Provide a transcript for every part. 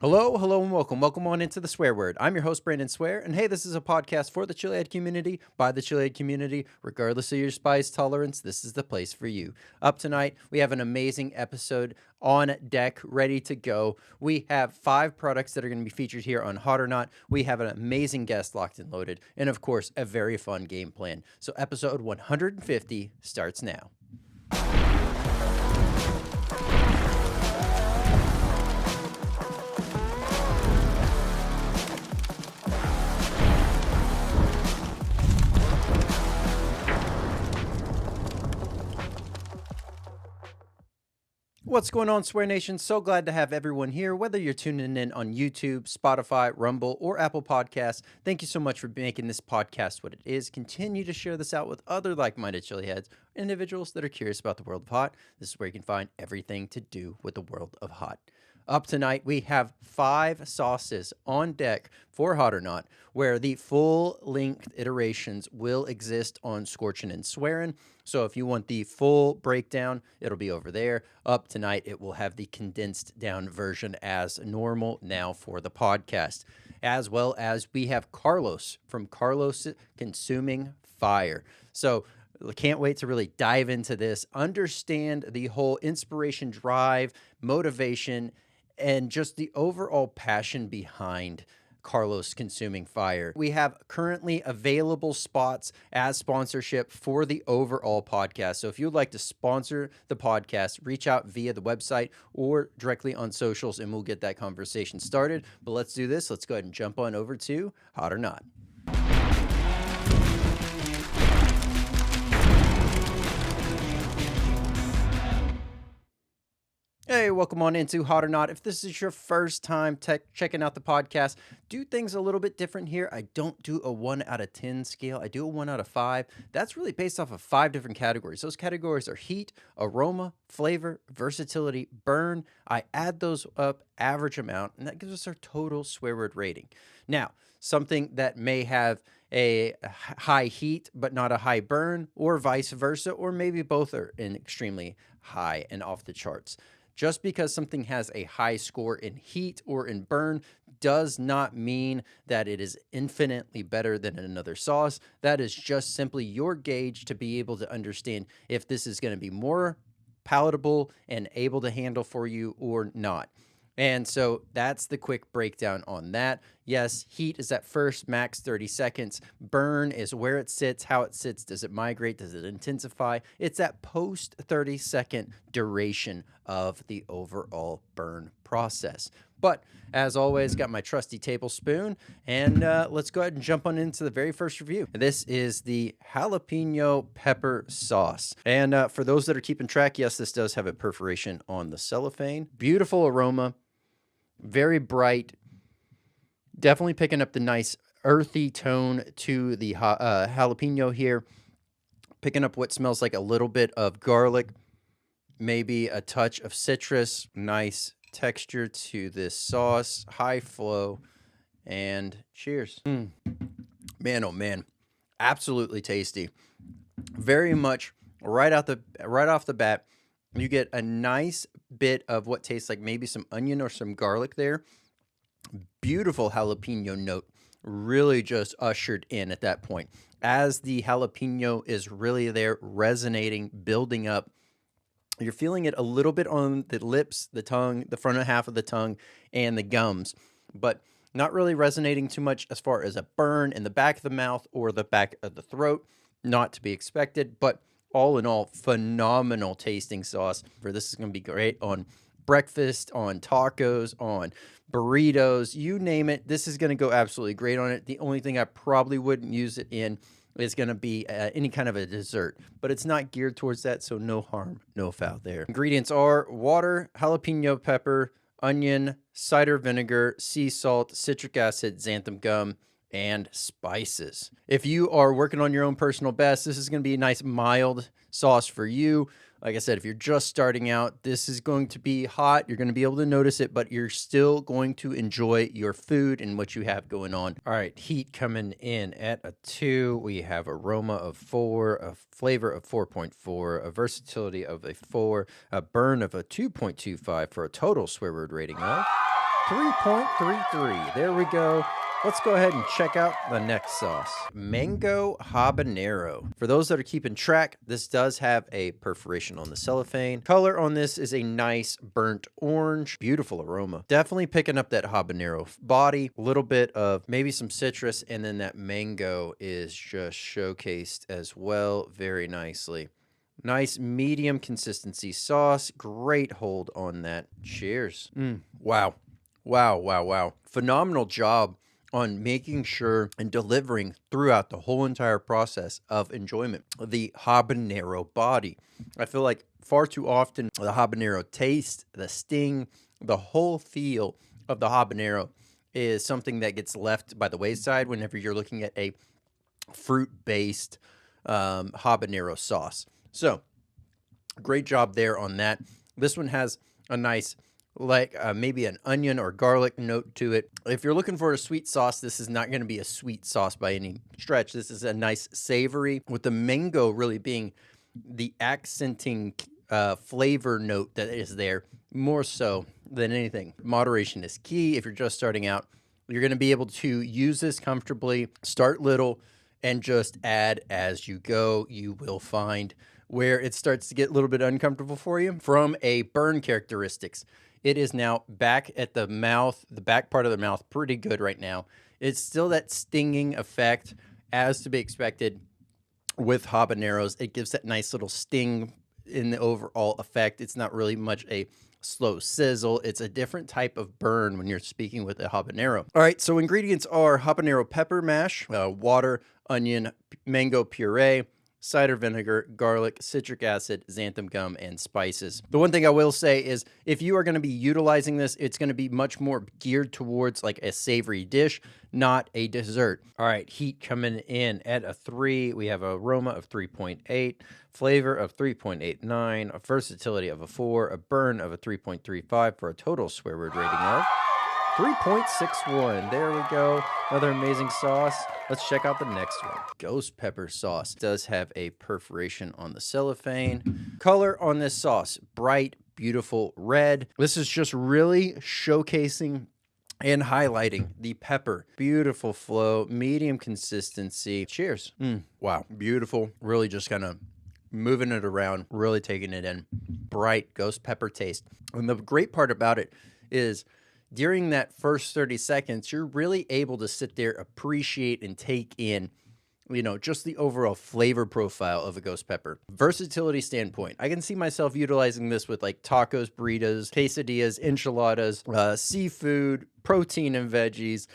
Hello, hello, and welcome. Welcome on into the Swear Word. I'm your host, Brandon Swear, and hey, this is a podcast for the Chiliad community, by the Chiliad community. Regardless of your spice tolerance, this is the place for you. Up tonight, we have an amazing episode on deck, ready to go. We have 5 products that are going to be featured here on Hot or Not. We have an amazing guest locked and loaded, and of course, a very fun game plan. So episode 150 starts now. What's going on, Swear Nation? So glad to have everyone here, whether you're tuning in on YouTube, Spotify, Rumble, or Apple Podcasts. Thank you so much for making this podcast what it is. Continue to share this out with other like-minded chili heads, individuals that are curious about the world of hot. This is where you can find everything to do with the world of hot. Up tonight, we have 5 sauces on deck for Hot or Not, where the full-length iterations will exist on Scorchin' and Swearin'. So if you want the full breakdown, it'll be over there. Up tonight, it will have the condensed down version as normal now for the podcast, as well as we have Carlos from Carlos Consuming Fire. So can't wait to really dive into this, understand the whole inspiration, drive, motivation, and just the overall passion behind Carlos Consuming Fire. We have currently available spots as sponsorship for the overall podcast. So if you'd like to sponsor the podcast, reach out via the website or directly on socials and we'll get that conversation started. But let's do this. Let's go ahead and jump on over to Hot or Not. Hey, welcome on into Hot or Not. If this is your first time checking out the podcast, do things a little bit different here. I don't do a 1 out of 10 scale. I do a 1 out of 5. That's really based off of 5 different categories. Those categories are heat, aroma, flavor, versatility, burn. I add those up, average amount, and that gives us our total swear word rating. Now, something that may have a high heat but not a high burn, or vice versa, or maybe both are in extremely high and off the charts. Just because something has a high score in heat or in burn does not mean that it is infinitely better than another sauce. That is just simply your gauge to be able to understand if this is going to be more palatable and able to handle for you or not. And so that's the quick breakdown on that. Yes, heat is at first, max 30 seconds. Burn is where it sits, how it sits. Does it migrate? Does it intensify? It's that post 30-second duration of the overall burn process. But as always, got my trusty tablespoon, and let's go ahead and jump on into the very first review. This is the jalapeno pepper sauce. And for those that are keeping track, yes, this does have a perforation on the cellophane. Beautiful aroma, very bright, definitely picking up the nice earthy tone to the jalapeno here, picking up what smells like a little bit of garlic, maybe a touch of citrus, nice texture to this sauce, high flow, and cheers. Man, oh man, absolutely tasty. Very much right off the bat, you get a nice bit of what tastes like maybe some onion or some garlic there. Beautiful jalapeno note, really just ushered in at that point. As the jalapeno is really there, resonating, building up, you're feeling it a little bit on the lips, the tongue, the front half of the tongue, and the gums, but not really resonating too much as far as a burn in the back of the mouth or the back of the throat. Not to be expected, but all in all, phenomenal tasting sauce. For this is going to be great on breakfast, on tacos, on burritos, you name it. This is going to go absolutely great on it. The only thing I probably wouldn't use it in is going to be any kind of a dessert, but it's not geared towards that, so no harm, no foul there. Ingredients are water, jalapeno pepper, onion, cider vinegar, sea salt, citric acid, xanthan gum, and spices. If you are working on your own personal best, this is going to be a nice mild sauce for you. Like I said, if you're just starting out, this is going to be hot. You're going to be able to notice it, but you're still going to enjoy your food and what you have going on. All right, heat coming in at a 2. We have aroma of 4, a flavor of 4.4, a versatility of a 4, a burn of a 2.25 for a total swear word rating of 3.33. There we go. Let's go ahead and check out the next sauce. Mango habanero. For those that are keeping track, this does have a perforation on the cellophane. Color on this is a nice burnt orange. Beautiful aroma. Definitely picking up that habanero body. A little bit of maybe some citrus, and then that mango is just showcased as well very nicely. Nice medium consistency sauce. Great hold on that. Cheers. Wow. Wow, wow, wow. Phenomenal job on making sure and delivering throughout the whole entire process of enjoyment. The habanero body. I feel like far too often the habanero taste, the sting, the whole feel of the habanero is something that gets left by the wayside whenever you're looking at a fruit-based habanero sauce. So, great job there on that. This one has a nice maybe an onion or garlic note to it. If you're looking for a sweet sauce, this is not going to be a sweet sauce by any stretch. This is a nice savory, with the mango really being the accenting flavor note that is there more so than anything. Moderation is key. If you're just starting out, you're going to be able to use this comfortably, start little, and just add as you go. You will find where it starts to get a little bit uncomfortable for you. From a burn characteristics, it is now back at the mouth, the back part of the mouth, pretty good right now. It's still that stinging effect, as to be expected with habaneros. It gives that nice little sting in the overall effect. It's not really much a slow sizzle. It's a different type of burn when you're speaking with a habanero. All right, so ingredients are habanero pepper mash, water, onion, mango puree, cider vinegar, garlic, citric acid, xanthan gum, and spices. The one thing I will say is if you are going to be utilizing this, it's going to be much more geared towards like a savory dish, not a dessert. All right, heat coming in at a 3. We have an aroma of 3.8, flavor of 3.89, a versatility of a 4, a burn of a 3.35 for a total swear word rating of 3.61. There we go. Another amazing sauce. Let's check out the next one. Ghost pepper sauce. It does have a perforation on the cellophane. Color on this sauce, bright, beautiful red. This is just really showcasing and highlighting the pepper. Beautiful flow, medium consistency. Cheers. Wow, beautiful. Really just kind of moving it around, really taking it in. Bright ghost pepper taste. And the great part about it is during that first 30 seconds, you're really able to sit there, appreciate, and take in, you know, just the overall flavor profile of a ghost pepper. Versatility standpoint, I can see myself utilizing this with like tacos, burritos, quesadillas, enchiladas, seafood, protein and veggies,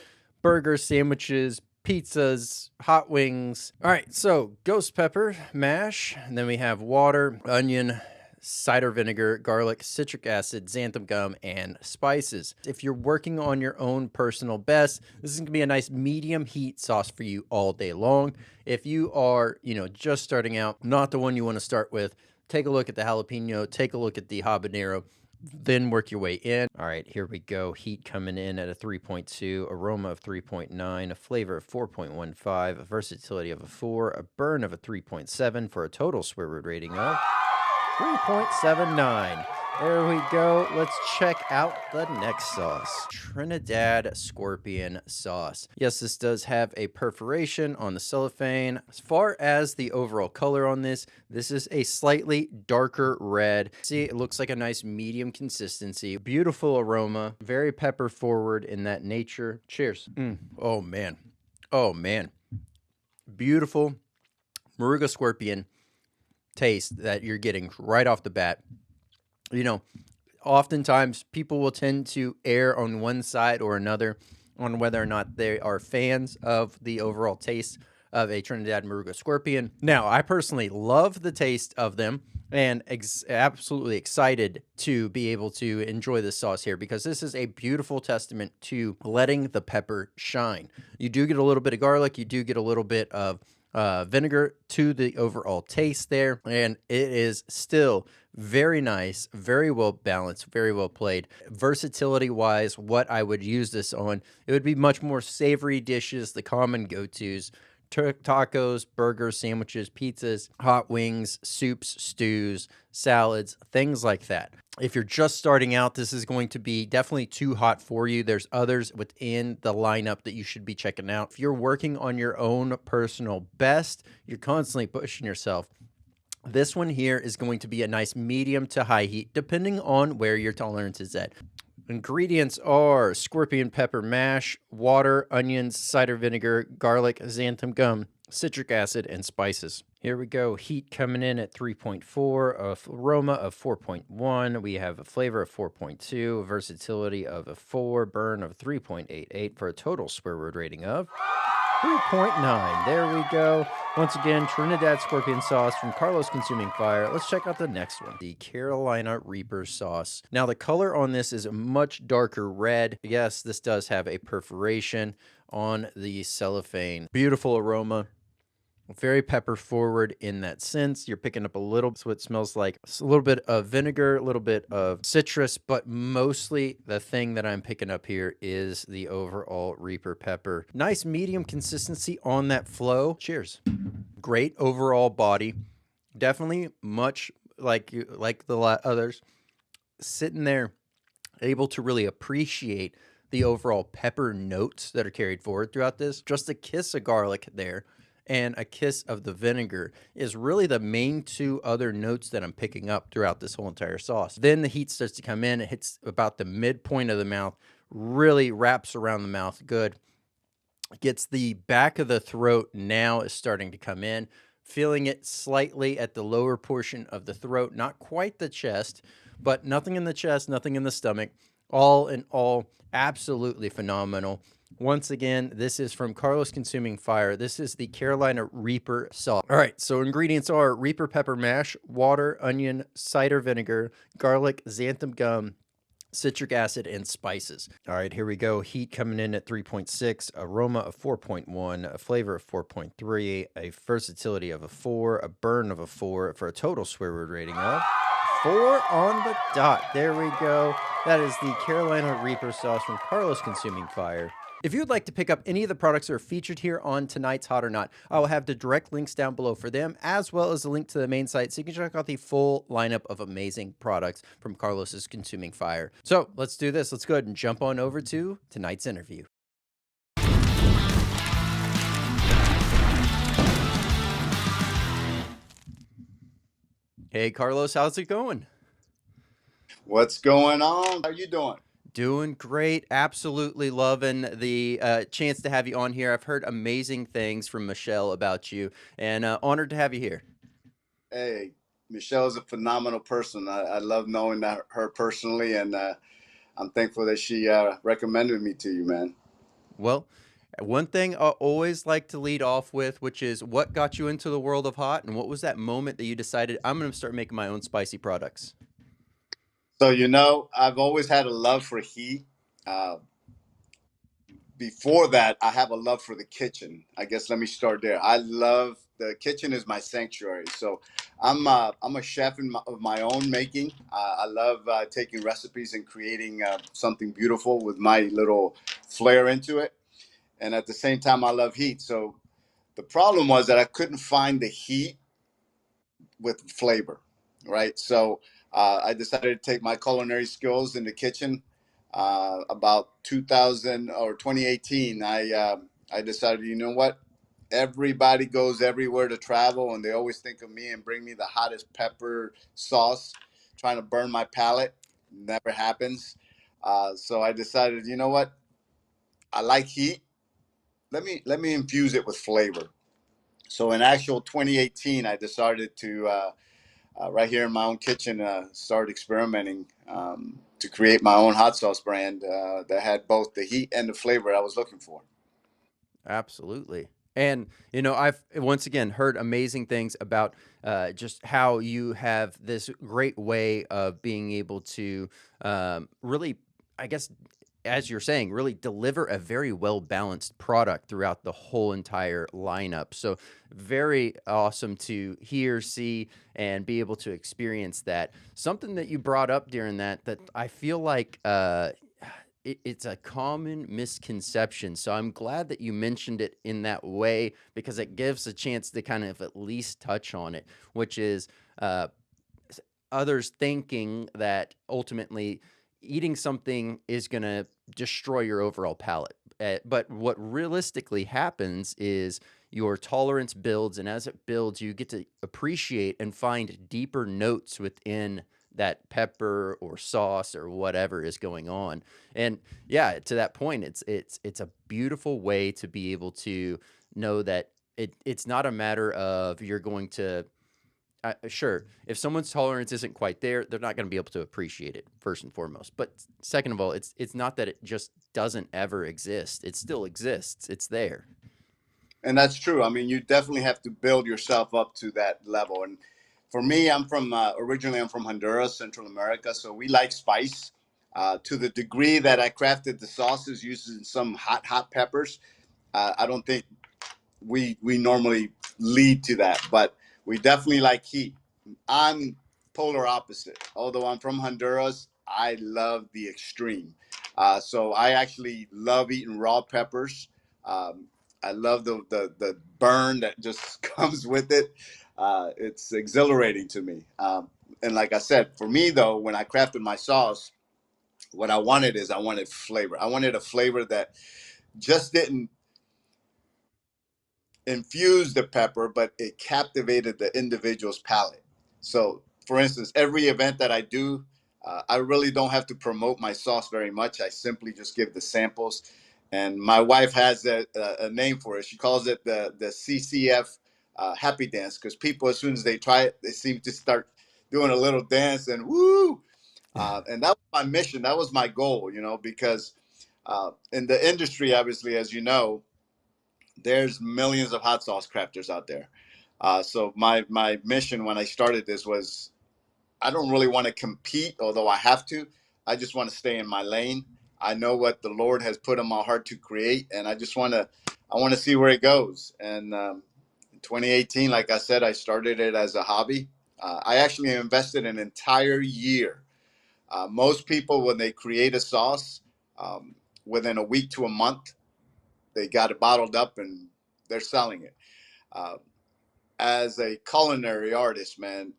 burgers, sandwiches, pizzas, hot wings. All right, so ghost pepper mash, and then we have water, onion, cider vinegar, garlic, citric acid, xanthan gum, and spices. If you're working on your own personal best, this is going to be a nice medium heat sauce for you all day long. If you are, you know, just starting out, not the one you want to start with, take a look at the jalapeno, take a look at the habanero, then work your way in. All right, here we go. Heat coming in at a 3.2, aroma of 3.9, a flavor of 4.15, a versatility of a 4, a burn of a 3.7 for a total swear word rating of 3.79. There we go. Let's check out the next sauce. Trinidad Scorpion sauce. Yes, this does have a perforation on the cellophane. As far as the overall color on this, this is a slightly darker red. See, it looks like a nice medium consistency. Beautiful aroma. Very pepper forward in that nature. Cheers. Oh, man. Oh, man. Beautiful Moruga Scorpion taste that you're getting right off the bat. You know, oftentimes people will tend to err on one side or another on whether or not they are fans of the overall taste of a Trinidad Moruga Scorpion. Now, I personally love the taste of them and absolutely excited to be able to enjoy this sauce here because this is a beautiful testament to letting the pepper shine. You do get a little bit of garlic. You do get a little bit of vinegar to the overall taste there, and it is still very nice, very well balanced, very well played. Versatility wise, what I would use this on, it would be much more savory dishes, the common go-tos, tacos, burgers, sandwiches, pizzas, hot wings, soups, stews, salads, things like that. If you're just starting out, this is going to be definitely too hot for you. There's others within the lineup that you should be checking out. If you're working on your own personal best, you're constantly pushing yourself. This one here is going to be a nice medium to high heat, depending on where your tolerance is at. Ingredients are scorpion pepper mash, water, onions, cider vinegar, garlic, xanthan gum, citric acid, and spices. Here we go. Heat coming in at 3.4, aroma of 4.1. We have a flavor of 4.2, a versatility of a 4, burn of 3.88 for a total swear word rating of 3.9. There we go. Once again, Trinidad Scorpion Sauce from Carlos Consuming Fire. Let's check out the next one, the Carolina Reaper Sauce. Now, the color on this is a much darker red. Yes, this does have a perforation on the cellophane. Beautiful aroma. Very pepper forward in that sense. You're picking up a little, so it smells like a little bit of vinegar, a little bit of citrus, but mostly the thing that I'm picking up here is the overall Reaper pepper. Nice medium consistency on that flow. Cheers. Great overall body. Definitely much like the others. Sitting there, able to really appreciate the overall pepper notes that are carried forward throughout this. Just a kiss of garlic there and a kiss of the vinegar is really the main two other notes that I'm picking up throughout this whole entire sauce. Then the heat starts to come in. It hits about the midpoint of the mouth, really wraps around the mouth good. Gets the back of the throat now is starting to come in. Feeling it slightly at the lower portion of the throat, not quite the chest, but nothing in the chest, nothing in the stomach. All in all, absolutely phenomenal. Once again, this is from Carlos Consuming Fire. This is the Carolina Reaper sauce. All right, so ingredients are Reaper pepper mash, water, onion, cider vinegar, garlic, xanthan gum, citric acid, and spices. All right, here we go. Heat coming in at 3.6, aroma of 4.1, a flavor of 4.3, a versatility of a 4, a burn of a 4 for a total swear word rating of 4 on the dot. There we go. That is the Carolina Reaper sauce from Carlos Consuming Fire. If you'd like to pick up any of the products that are featured here on tonight's Hot or Not, I will have the direct links down below for them, as well as a link to the main site so you can check out the full lineup of amazing products from Carlos's Consuming Fire. So let's do this. Let's go ahead and jump on over to tonight's interview. Hey, Carlos, how's it going? What's going on? How you doing? Doing great. Absolutely loving the chance to have you on here. I've heard amazing things from Michelle about you, and honored to have you here. Hey, Michelle's a phenomenal person. I love knowing her personally, and I'm thankful that she recommended me to you, man. Well, one thing I always like to lead off with, which is what got you into the world of hot, and what was that moment that you decided I'm going to start making my own spicy products? So, I've always had a love for heat. Uh, Before that, I have a love for the kitchen. I guess let me start there. I love the kitchen is my sanctuary. So I'm a chef of my own making. I love taking recipes and creating something beautiful with my little flair into it. And at the same time, I love heat. So the problem was that I couldn't find the heat with flavor, right? So I decided to take my culinary skills in the kitchen. About 2000 or 2018, I decided, you know what? Everybody goes everywhere to travel, and they always think of me and bring me the hottest pepper sauce, trying to burn my palate. Never happens. So I decided, you know what? I like heat. Let me infuse it with flavor. So in actual 2018, I decided to right here in my own kitchen start experimenting to create my own hot sauce brand that had both the heat and the flavor I was looking for. Absolutely. And, I've once again heard amazing things about just how you have this great way of being able to really, I guess, as you're saying, really deliver a very well balanced product throughout the whole entire lineup. So, very awesome to hear, see, and be able to experience that. Something that you brought up during that I feel like it's a common misconception. So I'm glad that you mentioned it in that way because it gives a chance to kind of at least touch on it, which is uh, others thinking that ultimately eating something is going to destroy your overall palate. But what realistically happens is your tolerance builds, and as it builds, you get to appreciate and find deeper notes within that pepper or sauce or whatever is going on. And yeah, to that point, it's a beautiful way to be able to know that it's not a matter of you're going to sure, if someone's tolerance isn't quite there, they're not going to be able to appreciate it first and foremost. But second of all, it's not that it just doesn't ever exist. It still exists. It's there. And that's true. I mean, you definitely have to build yourself up to that level. And for me, I'm from originally I'm from Honduras, Central America, so we like spice. To the degree that I crafted the sauces using some hot peppers, I don't think we normally lead to that, but we definitely like heat. I'm polar opposite. Although I'm from Honduras, I love the extreme. So I actually love eating raw peppers. Um, I love the burn that just comes with it. It's exhilarating to me. And like I said, for me though, when I crafted my sauce, what I wanted is I wanted flavor. I wanted a flavor that just didn't infused the pepper, but it captivated the individual's palate. So, for instance, every event that I do, I really don't have to promote my sauce very much. I simply just give the samples. And my wife has a name for it. She calls it the CCF happy dance because people, as soon as they try it, they seem to start doing a little dance and woo. And that was my mission. That was my goal, because in the industry, obviously, as you know, there's millions of hot sauce crafters out there. So my mission when I started this was I don't really want to compete, although I have to. I just want to stay in my lane. I know what the Lord has put in my heart to create, and I want to see where it goes. And in 2018, like I said, I started it as a hobby. I actually invested an entire year. Most people, when they create a sauce, um, within a week to a month, they got it bottled up and they're selling it. Uh, as a culinary artist, man,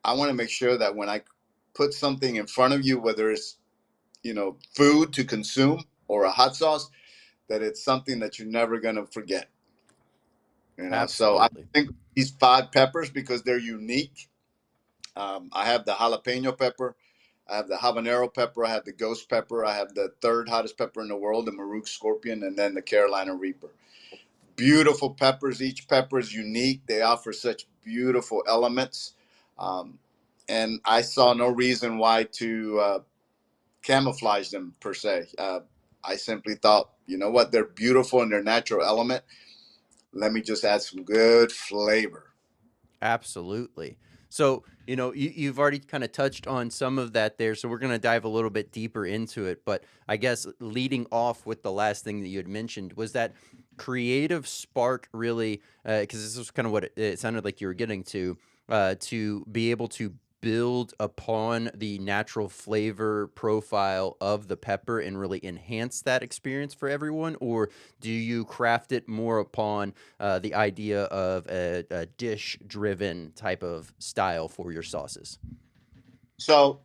I want to make sure that when I put something in front of you, whether it's food to consume or a hot sauce, that it's something that you're never gonna forget. So I Absolutely. think these five peppers because they're unique. I have the jalapeno pepper, I have the habanero pepper, I have the ghost pepper, I have the third hottest pepper in the world, the Maruk scorpion, and then the Carolina Reaper. Beautiful peppers. Each pepper is unique. They offer such beautiful elements. Um, and I saw no reason why to camouflage them per se. I simply thought, you know what, they're beautiful in their natural element. Let me just add some good flavor. Absolutely. So, you've already kind of touched on some of that there. So, we're going to dive a little bit deeper into it. But I guess leading off with the last thing that you had mentioned was that creative spark really, because this was kind of what it sounded like you were getting to be able to build upon the natural flavor profile of the pepper and really enhance that experience for everyone? Or do you craft it more upon the idea of a dish driven type of style for your sauces? So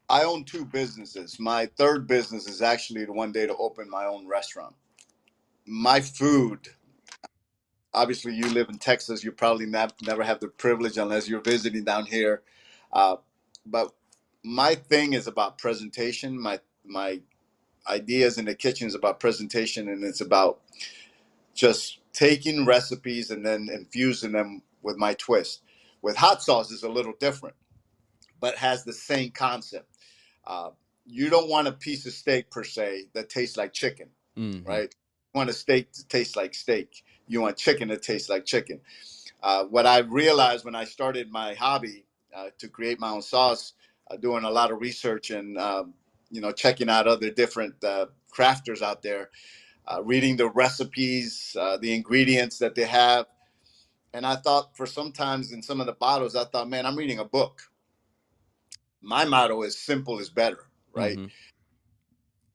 I own two businesses. My third business is actually the one day to open my own restaurant. My food, obviously, you live in Texas. You probably never have the privilege unless you're visiting down here. Uh, but my thing is about presentation. My ideas in the kitchen is about presentation, and it's about just taking recipes and then infusing them with my twist. With hot sauce is a little different, but has the same concept. Uh, you don't want a piece of steak per se that tastes like chicken, Hmm. right? You want a steak to taste like steak. You want chicken to taste like chicken. What I realized when I started my hobby to create my own sauce, doing a lot of research and checking out other different crafters out there, reading the recipes, the ingredients that they have, and I thought for sometimes in some of the bottles, I thought, man, I'm reading a book. My motto is simple is better, right? Hmm.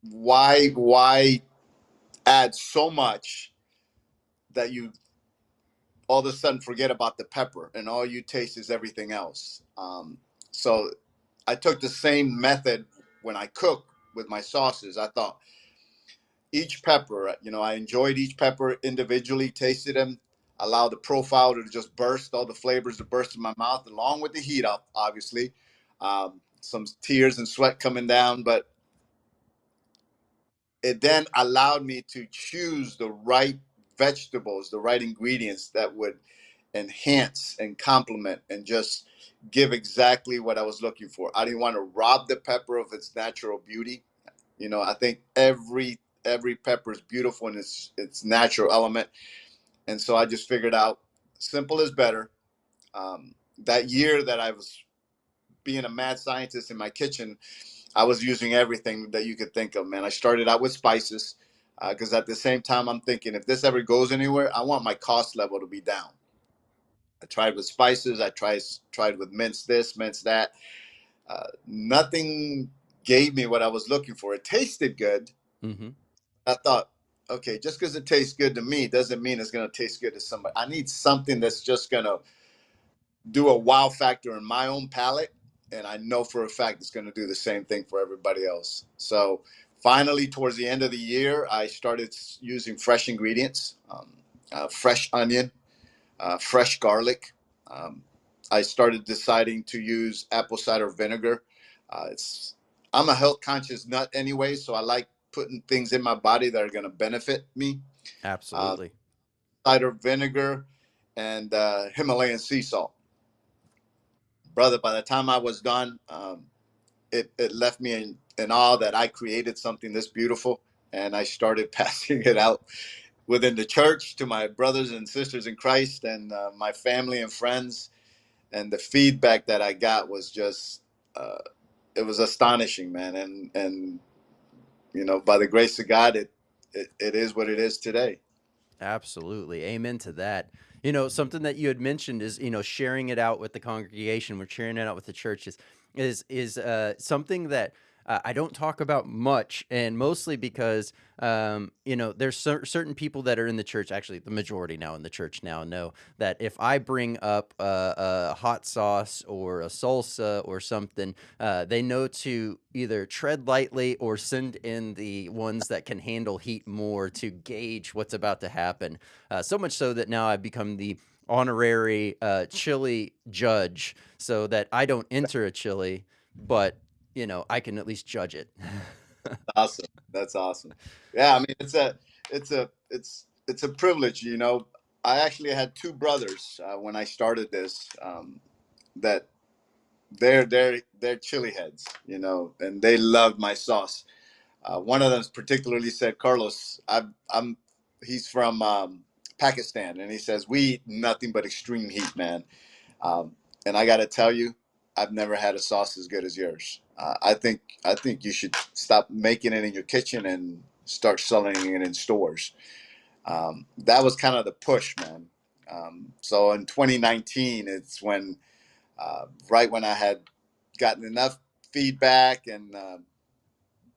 why add so much that you all of a sudden forget about the pepper and all you taste is everything else. So I took the same method when I cook with my sauces. I thought each pepper, I enjoyed each pepper individually, tasted them, allowed the profile to just burst, all the flavors to burst in my mouth, along with the heat up, obviously. Some tears and sweat coming down, but it then allowed me to choose the right vegetables, the right ingredients that would enhance and complement and just give exactly what I was looking for. I didn't want to rob the pepper of its natural beauty. I think every pepper is beautiful in its natural element, and so I just figured out simple is better. That year that I was being a mad scientist in my kitchen, I was using everything that you could think of, man. I started out with spices because at the same time, I'm thinking if this ever goes anywhere, I want my cost level to be down. I tried with spices. I tried with mince this, mince that. Nothing gave me what I was looking for. It tasted good. Mm-hmm. I thought, okay, just because it tastes good to me doesn't mean it's going to taste good to somebody. I need something that's just going to do a wow factor in my own palate. And I know for a fact it's going to do the same thing for everybody else. So finally, towards the end of the year, I started using fresh ingredients, fresh onion, fresh garlic. Um, I started deciding to use apple cider vinegar. It's I'm a health conscious nut anyway, so I like putting things in my body that are going to benefit me. Uh, Absolutely. Cider vinegar and Himalayan sea salt, brother. By the time I was done, it left me in awe that I created something this beautiful, and I started passing it out within the church to my brothers and sisters in Christ and my family and friends. And the feedback that I got was just uh, it was astonishing, man. And by the grace of God, it is what it is today. Absolutely. Amen to that. Something that you had mentioned is, sharing it out with the congregation. We're sharing it out with the churches is something that I don't talk about much, and mostly because there's certain people that are in the church. Actually, the majority now in the church now know that if I bring up a hot sauce or a salsa or something, they know to either tread lightly or send in the ones that can handle heat more to gauge what's about to happen. So much so that now I've become the honorary chili judge, so that I don't enter a chili, but I can at least judge it. Awesome. That's awesome. Yeah, I mean it's a privilege. I actually had two brothers when I started this that they're chili heads, and they loved my sauce. One of them particularly said, "Carlos, I'm he's from Pakistan, and he says we eat nothing but extreme heat, man." Um, and I got to tell you, I've never had a sauce as good as yours. I think you should stop making it in your kitchen and start selling it in stores. That was kind of the push, man. So in 2019, it's when right when I had gotten enough feedback and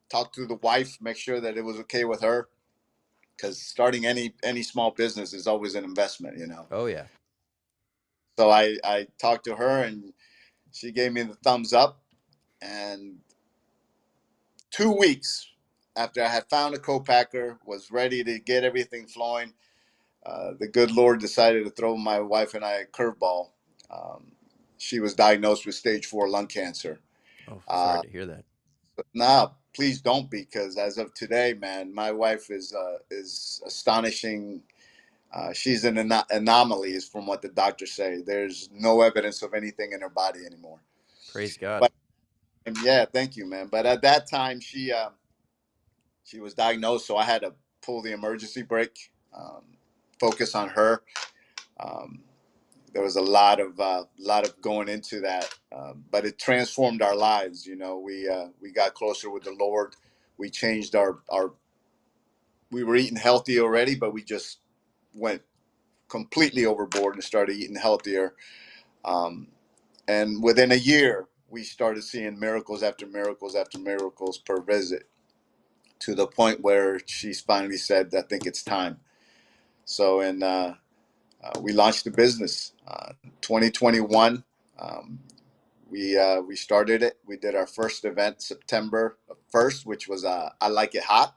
talked to the wife, make sure that it was okay with her, because starting any small business is always an investment. Oh yeah. So I talked to her and she gave me the thumbs up. And 2 weeks after I had found a co-packer, was ready to get everything flowing, the good Lord decided to throw my wife and I a curveball. Um, she was diagnosed with stage 4 lung cancer. Oh, sorry Uh, to hear that. Now, please don't be, because as of today, man, my wife is astonishing. She's an anomaly, is from what the doctors say. There's no evidence of anything in her body anymore. Praise God. But yeah, thank you, man. But at that time, she was diagnosed, so I had to pull the emergency brake, focus on her. Um, there was a lot of going into that, but it transformed our lives. We got closer with the Lord. We changed our. We were eating healthy already, but we just went completely overboard and started eating healthier. Um, and within a year, we started seeing miracles after miracles after miracles per visit. to the point where she's finally said, I think it's time. So, and we launched the business 2021. Um, we started it. We did our first event September 1st, which was I Like It Hot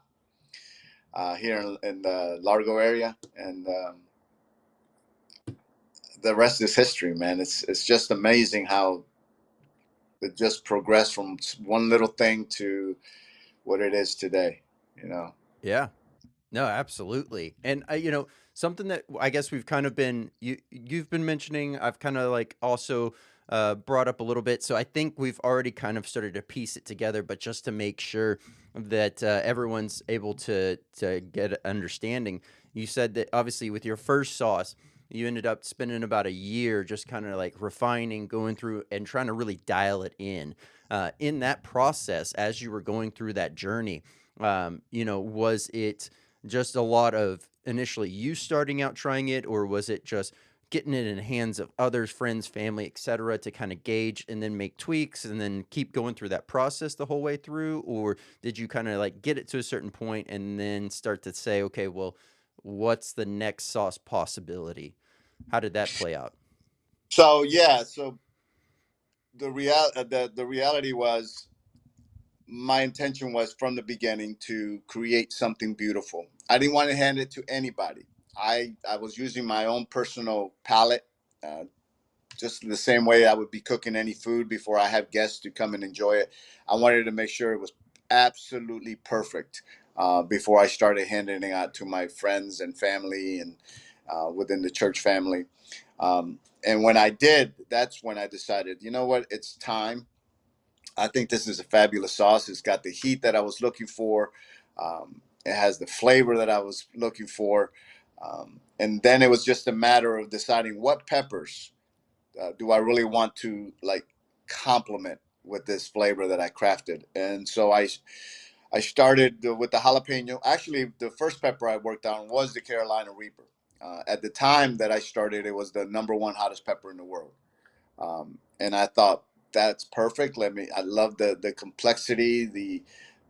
here in the Largo area, and the rest is history, man. It's just amazing how it just progressed from one little thing to what it is today. You know. Yeah. No, absolutely. And something that I guess we've kind of been you've been mentioning, I've kind of like also brought up a little bit. So I think we've already kind of started to piece it together, but just to make sure that everyone's able to get an understanding, you said that obviously with your first sauce, you ended up spending about a year just kind of like refining, going through and trying to really dial it in. In that process, as you were going through that journey, was it just a lot of initially you starting out trying it, or was it just getting it in the hands of others, friends, family, etc., to kind of gauge and then make tweaks and then keep going through that process the whole way through? Or did you kind of like get it to a certain point and then start to say, okay, well, what's the next sauce possibility? How did that play out? So yeah, so the reality was my intention was from the beginning to create something beautiful. I didn't want to hand it to anybody. I was using my own personal palate, uh, just the same way I would be cooking any food before I have guests to come and enjoy it. I wanted to make sure it was absolutely perfect before I started handing it out to my friends and family and within the church family. And when I did, that's when I decided, you know what, it's time. I think this is a fabulous sauce. It's got the heat that I was looking for. It has the flavor that I was looking for. And then it was just a matter of deciding what peppers do I really want to like complement with this flavor that I crafted. And so I started with the jalapeno. Actually, the first pepper I worked on was the Carolina Reaper. At the time that I started, it was the number one hottest pepper in the world. And I thought that's perfect. I love the complexity,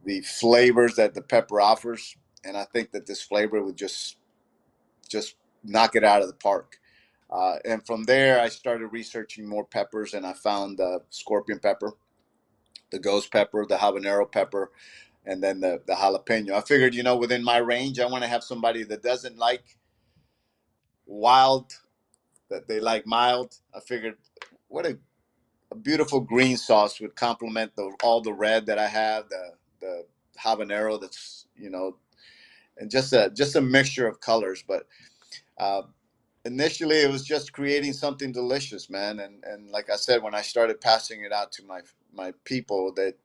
the flavors that the pepper offers, and I think that this flavor would just knock it out of the park. And from there, I started researching more peppers, and I found the scorpion pepper, the ghost pepper, the habanero pepper, and then the jalapeno. I figured, within my range, I want to have somebody that doesn't like wild, that they like mild. I figured, what a beautiful green sauce would complement all the red that I have, the habanero that's and just a mixture of colors. But uh, initially, it was just creating something delicious, man. And like I said, when I started passing it out to my people, that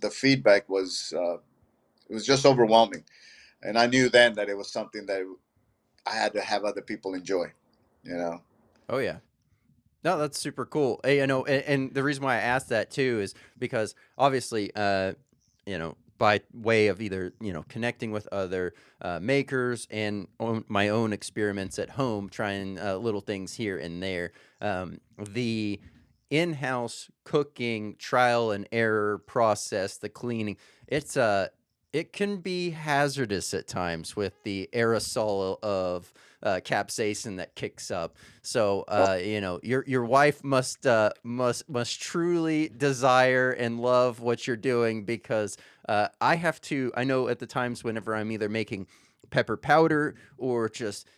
the feedback was it was just overwhelming, and I knew then that it was something that I had to have other people enjoy. You know. Oh yeah. No, that's super cool. And the reason why I asked that too is because obviously, by way of either connecting with other makers and my own experiments at home, trying little things here and there, the in-house cooking trial and error process, the cleaning, it can be hazardous at times with the aerosol of capsaicin that kicks up. So your wife must truly desire and love what you're doing, because I know at the times whenever I'm either making pepper powder or just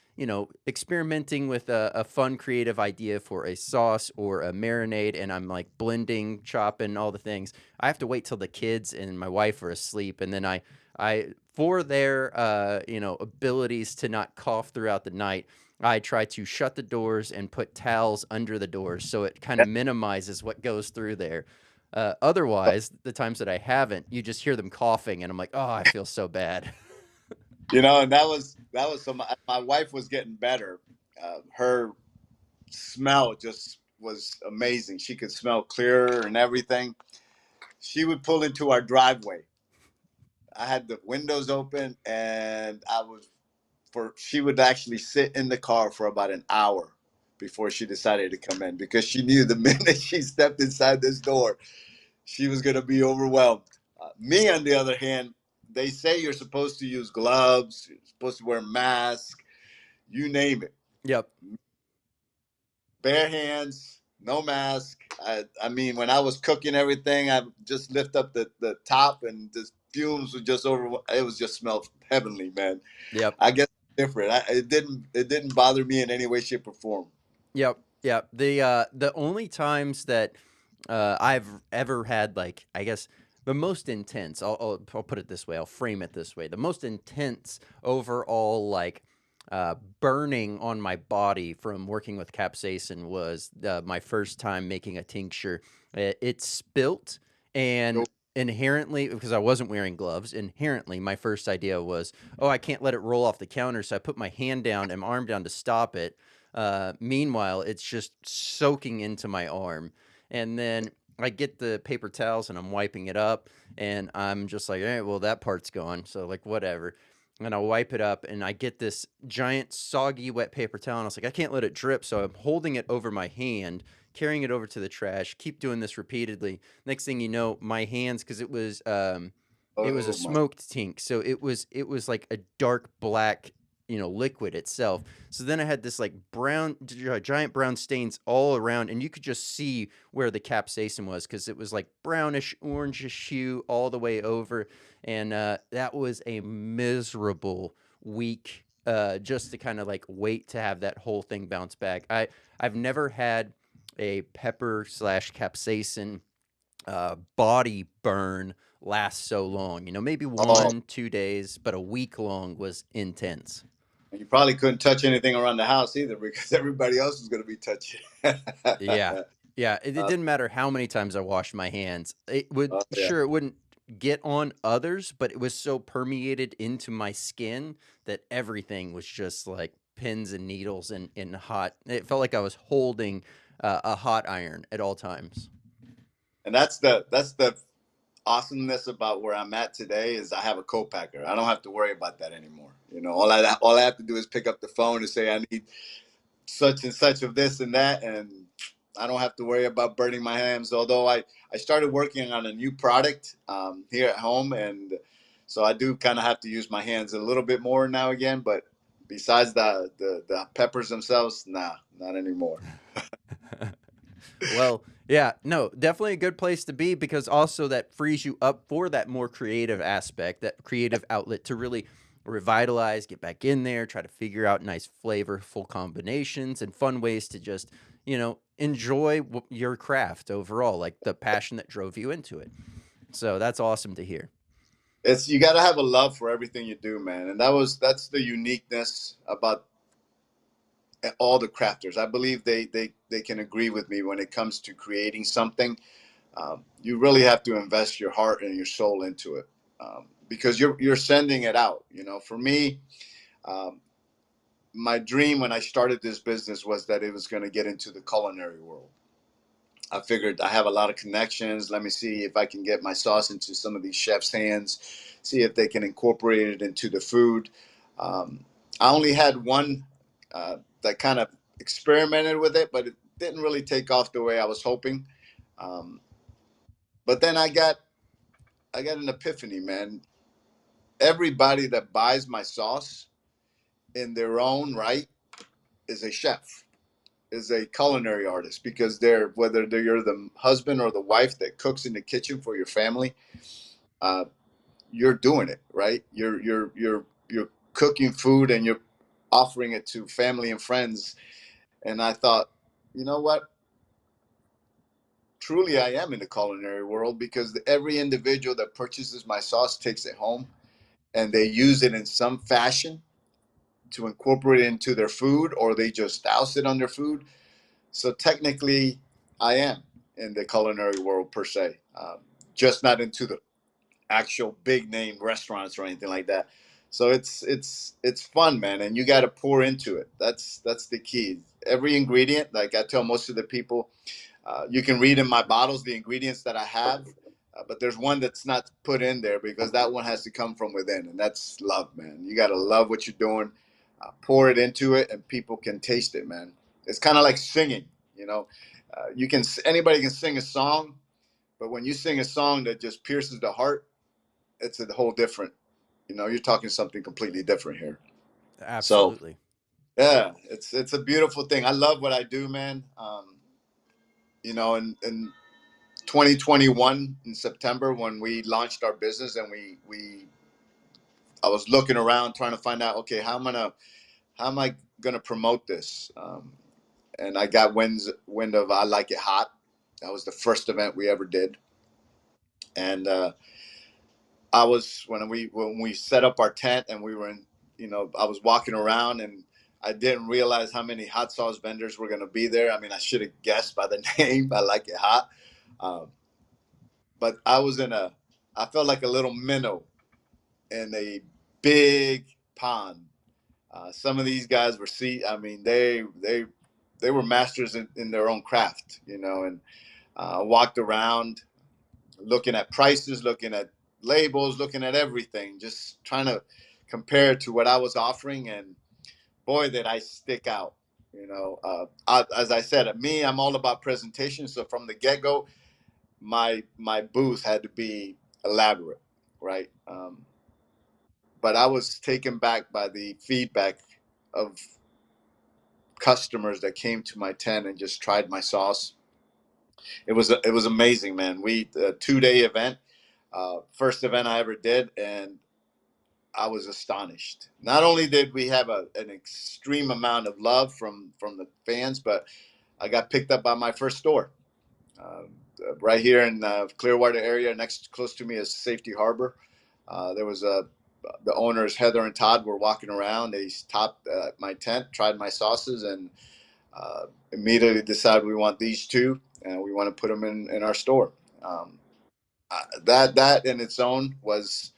experimenting with a fun creative idea for a sauce or a marinade, and I'm like blending, chopping all the things, I have to wait till the kids and my wife are asleep, and then I for their abilities to not cough throughout the night, I try to shut the doors and put towels under the doors so it kind of minimizes what goes through there. Otherwise, the times that I haven't, you just hear them coughing, and I'm like, oh, I feel so bad. And that was so. My wife was getting better. Her smell just was amazing. She could smell clearer and everything. She would pull into our driveway. I had the windows open, and she would actually sit in the car for about an hour before she decided to come in, because she knew the minute she stepped inside this door, she was going to be overwhelmed. Me, on the other hand, they say you're supposed to use gloves, you're supposed to wear mask, you name it. Yep. Bare hands, no mask. I mean, when I was cooking everything, I just lift up the top and the fumes were just over. It was just smelled heavenly, man. Yep. I guess it's different. It didn't bother me in any way, shape, or form. Yep. Yep. The only times that I've ever had, like, I guess the most intense, I'll put it this way, I'll frame it this way. The most intense overall, like, burning on my body from working with capsaicin was my first time making a tincture. It spilt, and So, inherently, because I wasn't wearing gloves, inherently, my first idea was, oh, I can't let it roll off the counter. So I put my hand down and my arm down to stop it. Meanwhile, it's just soaking into my arm. And then I get the paper towels and I'm wiping it up, and I'm just like, "All right, well, that part's gone. So, like, whatever." And I wipe it up, and I get this giant, soggy, wet paper towel. And I was like, I can't let it drip. So I'm holding it over my hand, carrying it over to the trash, keep doing this repeatedly. Next thing you know, my hands, because it was a oh my! smoked tink, so it was like a dark black, liquid itself. So then I had this like brown, giant brown stains all around, and you could just see where the capsaicin was, because it was like brownish, orangish hue all the way over, and that was a miserable week. Just to kind of like wait to have that whole thing bounce back. I've never had a pepper slash capsaicin body burn last so long. Maybe Oh, 1-2 days, but a week long was intense. and you probably couldn't touch anything around the house either because everybody else was going to be touching. Yeah. Yeah. It didn't matter how many times I washed my hands. It would, Oh yeah. sure, it wouldn't get on others, but it was so permeated into my skin that everything was just like pins and needles and hot. It felt like I was holding a hot iron at all times. And that's the awesomeness about where I'm at today is I have a co-packer. I don't have to worry about that anymore. All I have to do is pick up the phone and say I need such and such of this and that, and I don't have to worry about burning my hands. Although I started working on a new product here at home, and so I do kind of have to use my hands a little bit more now again. But besides the peppers themselves, nah, not anymore. Well, yeah, no, definitely a good place to be, because also that frees you up for that more creative aspect, that creative outlet to really revitalize, get back in there, try to figure out nice flavorful combinations and fun ways to just, enjoy your craft overall, like the passion that drove you into it. So that's awesome to hear. It's you got to have a love for everything you do, man, and that's the uniqueness about all the crafters. I believe they can agree with me when it comes to creating something. You really have to invest your heart and your soul into it because you're sending it out. For me, um, my dream when I started this business was that it was going to get into the culinary world. I figured I have a lot of connections. Let me see if I can get my sauce into some of these chefs' hands, see if they can incorporate it into the food. Um, I only had one that kind of experimented with it, but it didn't really take off the way I was hoping. Um, but then I got an epiphany, man. Everybody that buys my sauce in their own right is a chef, is a culinary artist because you're the husband or the wife that cooks in the kitchen for your family, uh, you're doing it right. You're cooking food and you're offering it to family and friends. And I thought, you know what? Truly, I am in the culinary world because every individual that purchases my sauce takes it home and they use it in some fashion to incorporate it into their food or they just douse it on their food. So technically, I am in the culinary world per se, just not into the actual big name restaurants or anything like that. So it's fun, man, and you got to pour into it. That's the key. Every ingredient, like I tell most of the people, you can read in my bottles the ingredients that I have, but there's one that's not put in there because that one has to come from within, and that's love, man. You got to love what you're doing, pour it into it, and people can taste it, man. It's kind of like singing, you know. Anybody can sing a song, but when you sing a song that just pierces the heart, it's a whole different you're talking something completely different here. So Absolutely. yeah, it's a beautiful thing. I love what I do, man. In 2021 in September when we launched our business, and we I was looking around trying to find out, okay, how am I gonna promote this? And I got wind of I Like It Hot. That was the first event we ever did, and I was when we set up our tent, and we were in, I was walking around, and I didn't realize how many hot sauce vendors were going to be there. I mean, I should have guessed by the name. I Like It Hot, um, but I felt like a little minnow in a big pond. Some of these guys were I mean, they were masters in their own craft, and walked around looking at prices, looking at labels, looking at everything, just trying to compare it to what I was offering. And boy, did I stick out. As I said, I'm all about presentation. So from the get go, my booth had to be elaborate, right? But I was taken back by the feedback of customers that came to my tent and just tried my sauce. It was amazing, man. We a 2-day event, first event I ever did, and I was astonished. Not only did we have an extreme amount of love from the fans, but I got picked up by my first store, uh, right here in Clearwater area. Next, close to me is Safety Harbor. There was the owners Heather and Todd were walking around. They stopped at my tent, tried my sauces, and immediately decided we want these two, and we want to put them in our store. Um, that in its own was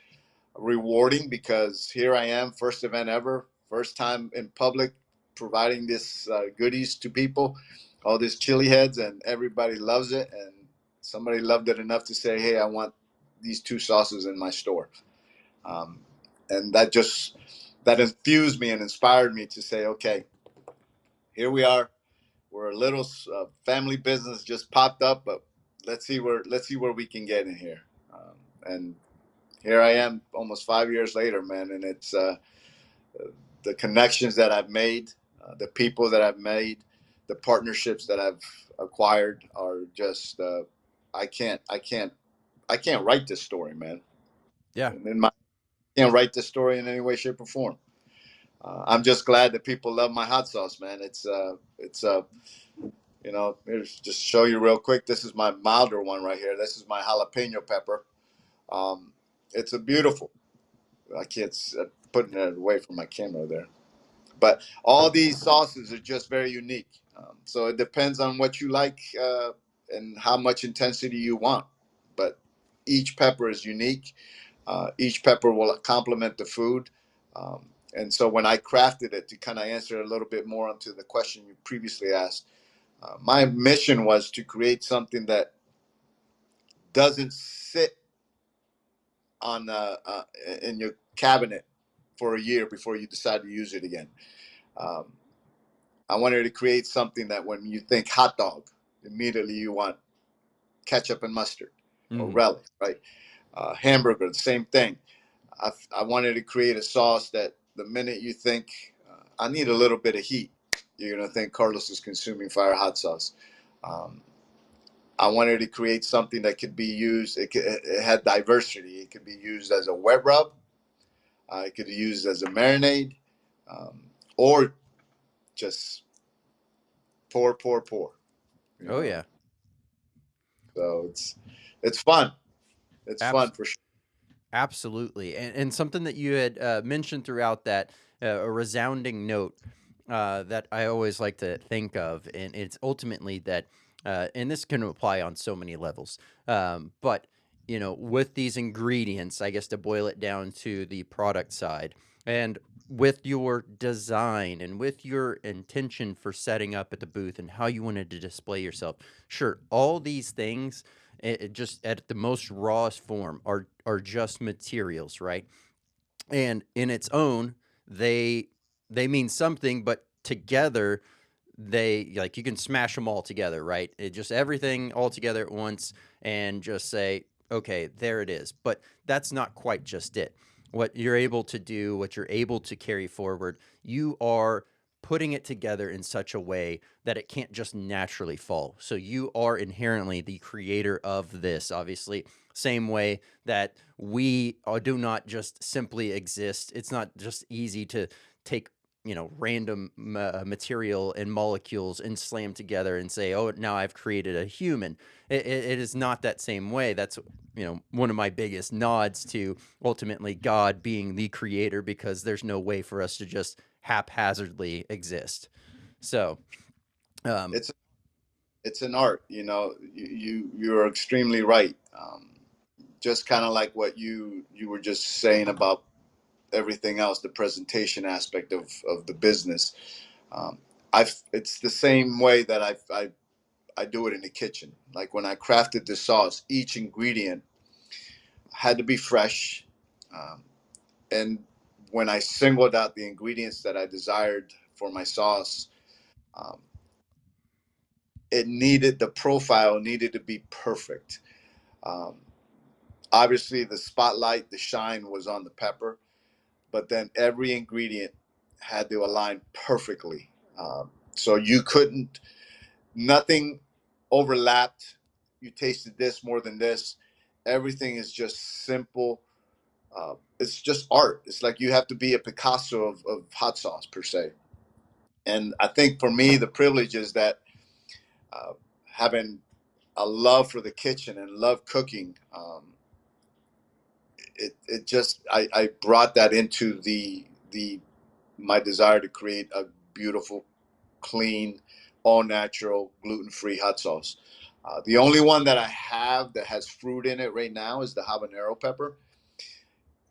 rewarding, because here I am, first event ever, first time in public, providing this goodies to people, all these chili heads, and everybody loves it. And somebody loved it enough to say, "Hey, I want these two sauces in my store," um, and that infused me and inspired me to say, "Okay, here we are. We're a little family business just popped up, but let's see where we can get in here." And here I am, almost 5 years later, man, and it's the connections that I've made, the people that I've made, the partnerships that I've acquired are just I can't I can't I can't write this story, man. Yeah. And I can't write this story in any way, shape, or form. I'm just glad that people love my hot sauce, man. Here's just show you real quick. This is my milder one right here. This is my jalapeno pepper. Um, it's a beautiful. I can't putting it away from my camera there. But all these sauces are just very unique. So it depends on what you like and how much intensity you want. But each pepper is unique. Each pepper will complement the food. And so when I crafted it, to kind of answer a little bit more onto the question you previously asked, my mission was to create something that doesn't sit on in your cabinet for a year before you decide to use it again. Um, I wanted to create something that when you think hot dog, immediately you want ketchup and mustard or Hmm. relish, right? Hamburger, the same thing. I wanted to create a sauce that the minute you think, I need a little bit of heat, you're going to think Carlos is consuming fire hot sauce. Um, I wanted to create something that could be used, it had diversity. It could be used as a wet rub, it could be used as a marinade, um, or just pour, you Oh, know. yeah. So it's fun. It's fun Abs- for sure. Absolutely. And something that you had mentioned throughout that, a resounding note that I always like to think of, and it's ultimately that, and this can apply on so many levels, but with these ingredients, I guess to boil it down to the product side, and with your design and with your intention for setting up at the booth and how you wanted to display yourself, sure, all these things, it just at the most rawest form, are just materials, right? And in its own, they they mean something, but together they, like, you can smash them all together, right? It just everything all together at once and just say, okay, there it is. But that's not quite just it. what you're able to do, what you're able to carry forward, you are putting it together in such a way that it can't just naturally fall. So you are inherently the creator of this, obviously, same way that we do not just simply exist. It's not just easy to take, random material and molecules and slam together and say, oh, now I've created a human. It is not that same way. That's, one of my biggest nods to ultimately God being the creator, because there's no way for us to just haphazardly exist. So, um, It's it's an art, you're extremely right. Just kind of like what you were just saying about everything else, the presentation aspect of the business. Um, it's the same way that I do it in the kitchen. Like when I crafted the sauce, each ingredient had to be fresh. Um, and when I singled out the ingredients that I desired for my sauce, um, the profile needed to be perfect. Um, Obviously, the spotlight, the shine was on the pepper, but then every ingredient had to align perfectly. So you couldn't, nothing overlapped. You tasted this more than this. Everything is just simple. It's just art. It's like you have to be a Picasso of hot sauce per se. And I think for me, the privilege is that uh, having a love for the kitchen and love cooking. It just I brought that into the my desire to create a beautiful, clean, all natural, gluten free hot sauce. The only one that I have that has fruit in it right now is the habanero pepper,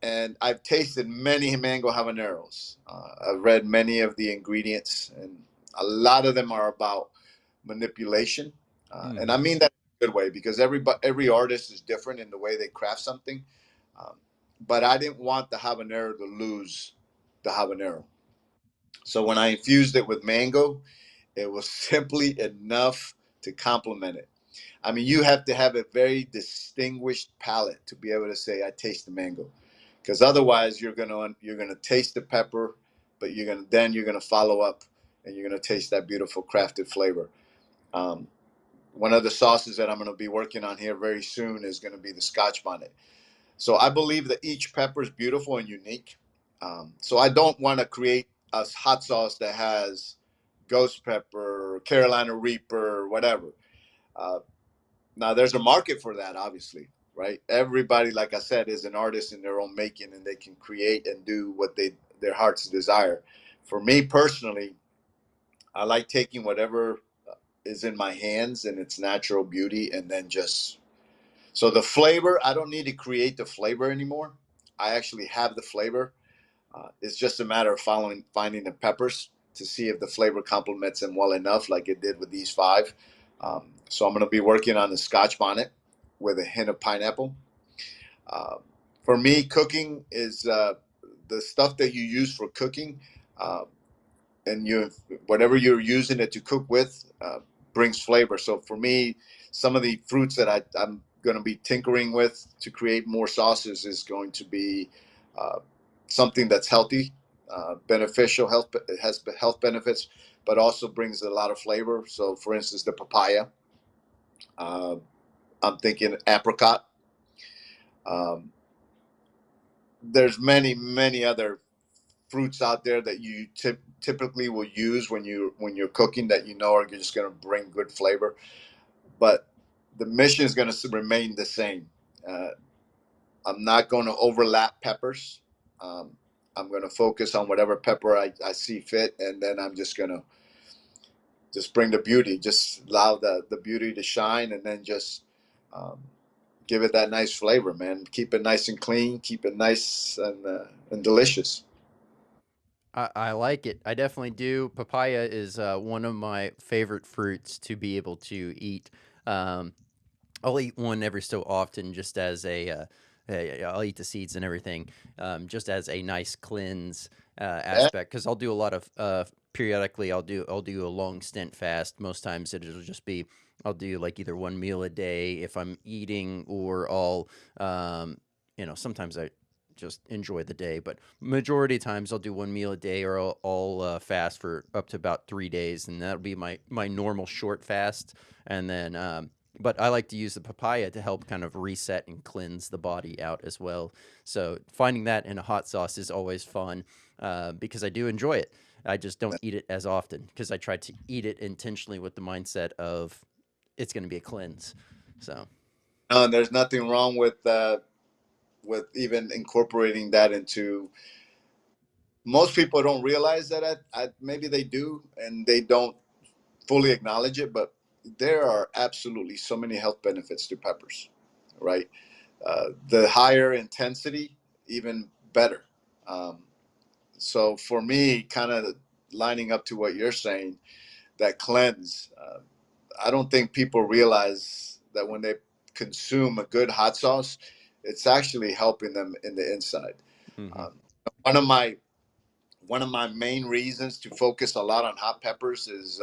and I've tasted many mango habaneros. I've read many of the ingredients, and a lot of them are about manipulation, and I mhm. mean that in a good way because every artist is different in the way they craft something. Um, but I didn't want the habanero to lose the habanero. So when I infused it with mango, it was simply enough to complement it. I mean, you have to have a very distinguished palate to be able to say I taste the mango, because otherwise you're gonna taste the pepper, but you're gonna follow up and you're gonna taste that beautiful crafted flavor. Um, One of the sauces that I'm gonna be working on here very soon is gonna be the Scotch bonnet. So I believe that each pepper is beautiful and unique. So I don't want to create a hot sauce that has ghost pepper, Carolina Reaper, whatever. Uh, Now there's a market for that, obviously, right? Everybody, like I said, is an artist in their own making, and they can create and do what their hearts desire. For me personally, I like taking whatever is in my hands and its natural beauty, and then just so the flavor. I don't need to create the flavor anymore. I actually have the flavor. It's just a matter of finding the peppers to see if the flavor complements them well enough, like it did with these five. So I'm going to be working on the Scotch bonnet with a hint of pineapple. Uh, for me, cooking is the stuff that you use for cooking, uh, and whatever you're using it to cook with brings flavor. So for me, some of the fruits that I'm going to be tinkering with to create more sauces is going to be uh, something that's healthy, beneficial health. It has health benefits, but also brings a lot of flavor. So, for instance, the papaya. Uh, I'm thinking apricot. Um, there's many other fruits out there that you typically will use when you're cooking that are just going to bring good flavor. But the mission is going to remain the same. Uh, I'm not going to overlap peppers. Um, I'm going to focus on whatever pepper I see fit, and then I'm just going to just bring the beauty, just allow the beauty to shine, and then just um, give it that nice flavor, man. Keep it nice and clean, keep it nice and delicious. I like it. I definitely do. Papaya is one of my favorite fruits to be able to eat. Um, I'll eat one every so often, just as I'll eat the seeds and everything, just as a nice cleanse Yeah. aspect. Because I'll do a lot of periodically. I'll do a long stint fast. Most times it'll just be I'll do like either one meal a day if I'm eating, or I'll sometimes I just enjoy the day. But majority of times I'll do one meal a day, or I'll fast for up to about 3 days, and that'll be my normal short fast. And then, but I like to use the papaya to help kind of reset and cleanse the body out as well. So finding that in a hot sauce is always fun, because I do enjoy it. I just don't eat it as often because I try to eat it intentionally with the mindset of it's going to be a cleanse. So, And there's nothing wrong with even incorporating that into. Most people don't realize that. Maybe they do, and they don't fully acknowledge it. But there are absolutely so many health benefits to peppers, right? The higher intensity, even better. Um, so for me, kind of lining up to what you're saying, that cleanse. I don't think people realize that when they consume a good hot sauce, it's actually helping them in the inside. mm-hmm. Um, one of my one of my main reasons to focus a lot on hot peppers is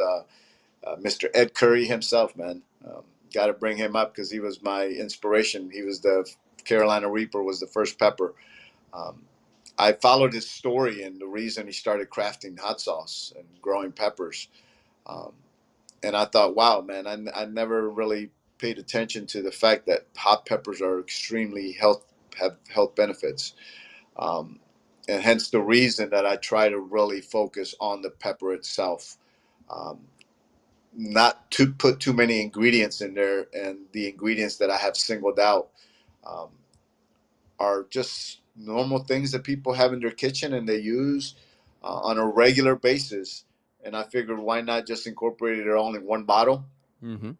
Mr. Ed Curry himself, man. Got to bring him up because he was my inspiration. He was the Carolina Reaper, was the first pepper. Um, I followed his story and the reason he started crafting hot sauce and growing peppers. Um, and I thought, wow, man, I never really paid attention to the fact that hot peppers are extremely have health benefits. Um, and hence the reason that I try to really focus on the pepper itself. Um, Not to put too many ingredients in there, and the ingredients that I have singled out um, are just normal things that people have in their kitchen and they use on a regular basis. And I figured, why not just incorporate it all in one bottle? Mm-hmm.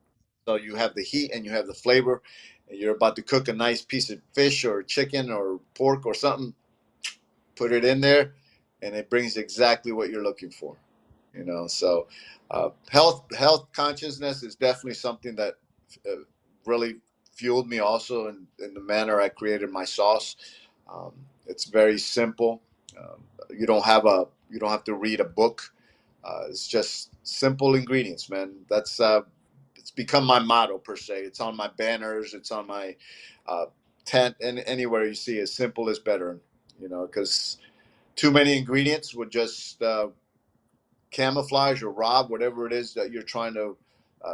So you have the heat and you have the flavor, and you're about to cook a nice piece of fish or chicken or pork or something. Put it in there, and it brings exactly what you're looking for. So health consciousness is definitely something that really fueled me also in the manner I created my sauce. It's very simple. Um, you don't have to read a book. It's just simple ingredients, man. That's it's become my motto per se. It's on my banners. It's on my uh, tent, and anywhere you see it, simple is better. Because too many ingredients would just camouflage or rob whatever it is that you're trying to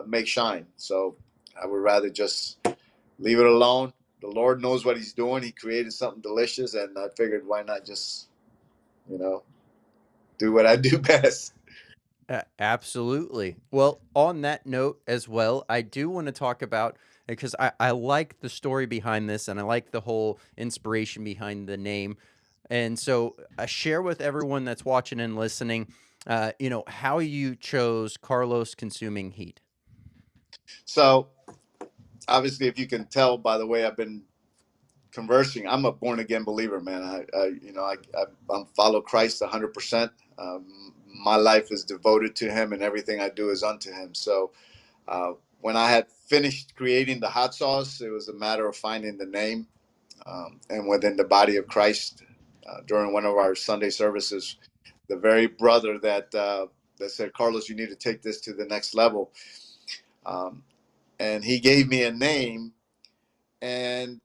make shine. So I would rather just leave it alone. The Lord knows what He's doing. He created something delicious, and I figured, why not just, you know, do what I do best. Absolutely. Well, on that note as well, I do want to talk about, because I like the story behind this and I like the whole inspiration behind the name. And so I share with everyone that's watching and listening, how you chose Carlos Consuming Heat. So obviously, if you can tell by the way I've been conversing, I'm a born again believer, man. I follow Christ 100%. My life is devoted to Him, and everything I do is unto Him. So when I had finished creating the hot sauce, it was a matter of finding the name. And within the body of Christ, during one of our Sunday services, the very brother that said, "Carlos, you need to take this to the next level," um, and he gave me a name, and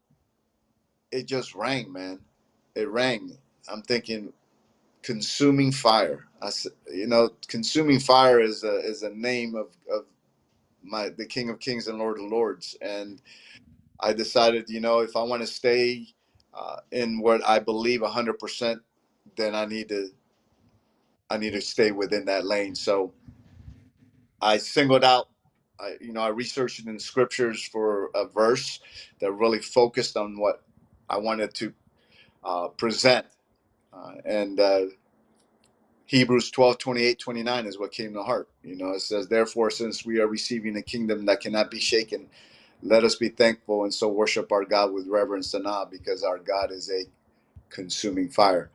it just rang, man. It rang. I'm thinking, consuming fire. Consuming fire is a name of the King of Kings and Lord of Lords, and I decided, if I want to stay in what I believe 100%, then I need to stay within that lane. So I singled out. I researched in scriptures for a verse that really focused on what I wanted to present, and Hebrews 12:28-29 is what came to heart. It says, "Therefore, since we are receiving a kingdom that cannot be shaken, let us be thankful and so worship our God with reverence and awe, because our God is a consuming fire."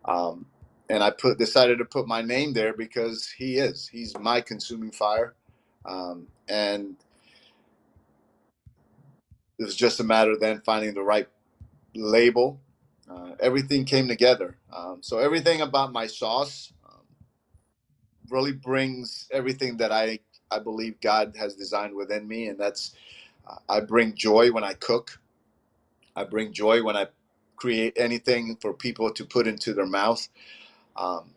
Um, and I decided to put my name there because He's my consuming fire. And it was just a matter of then finding the right label. Everything came together. So everything about my sauce really brings everything that I believe God has designed within me, and that's I bring joy when I cook. I bring joy when I create anything for people to put into their mouth. Um,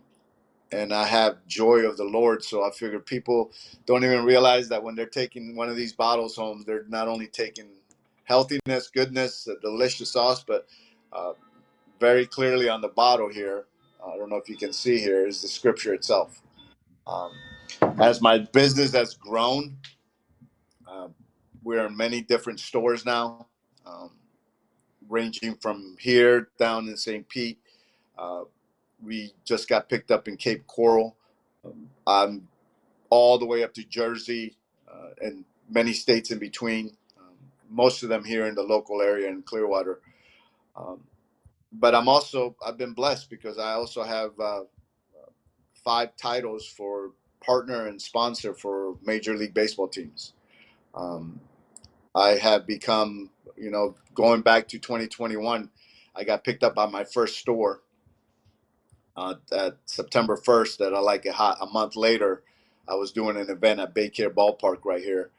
and I have joy of the Lord. So I figure people don't even realize that when they're taking one of these bottles home, they're not only taking healthiness, goodness, a delicious sauce, but uh, very clearly on the bottle here, I don't know if you can see here, is the scripture itself. Um, as my business has grown, um, we're in many different stores now, um, ranging from here down in St. Pete. Uh, we just got picked up in Cape Coral. I'm all the way up to Jersey and many states in between. Most of them here in the local area in Clearwater. Um, but I've been blessed because I also have 5 titles for partner and sponsor for Major League Baseball teams. Um, I have become, going back to 2021, I got picked up by my first store at September 1st. That I like it hot. A month later, I was doing an event at Baycare Ballpark right here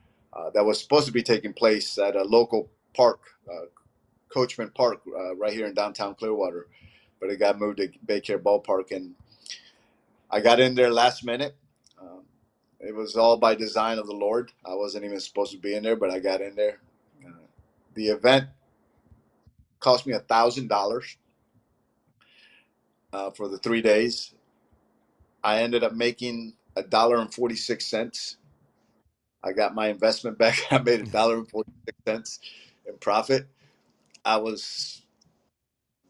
that was supposed to be taking place at a local park, Coachman Park, right here in downtown Clearwater, but it got moved to Baycare Ballpark, and I got in there last minute. Um, it was all by design of the Lord. I wasn't even supposed to be in there, but I got in there. Uh, the event cost me $1,000 for the 3 days. I ended up making $1.46. I got my investment back. I made $1.46 in profit. I was,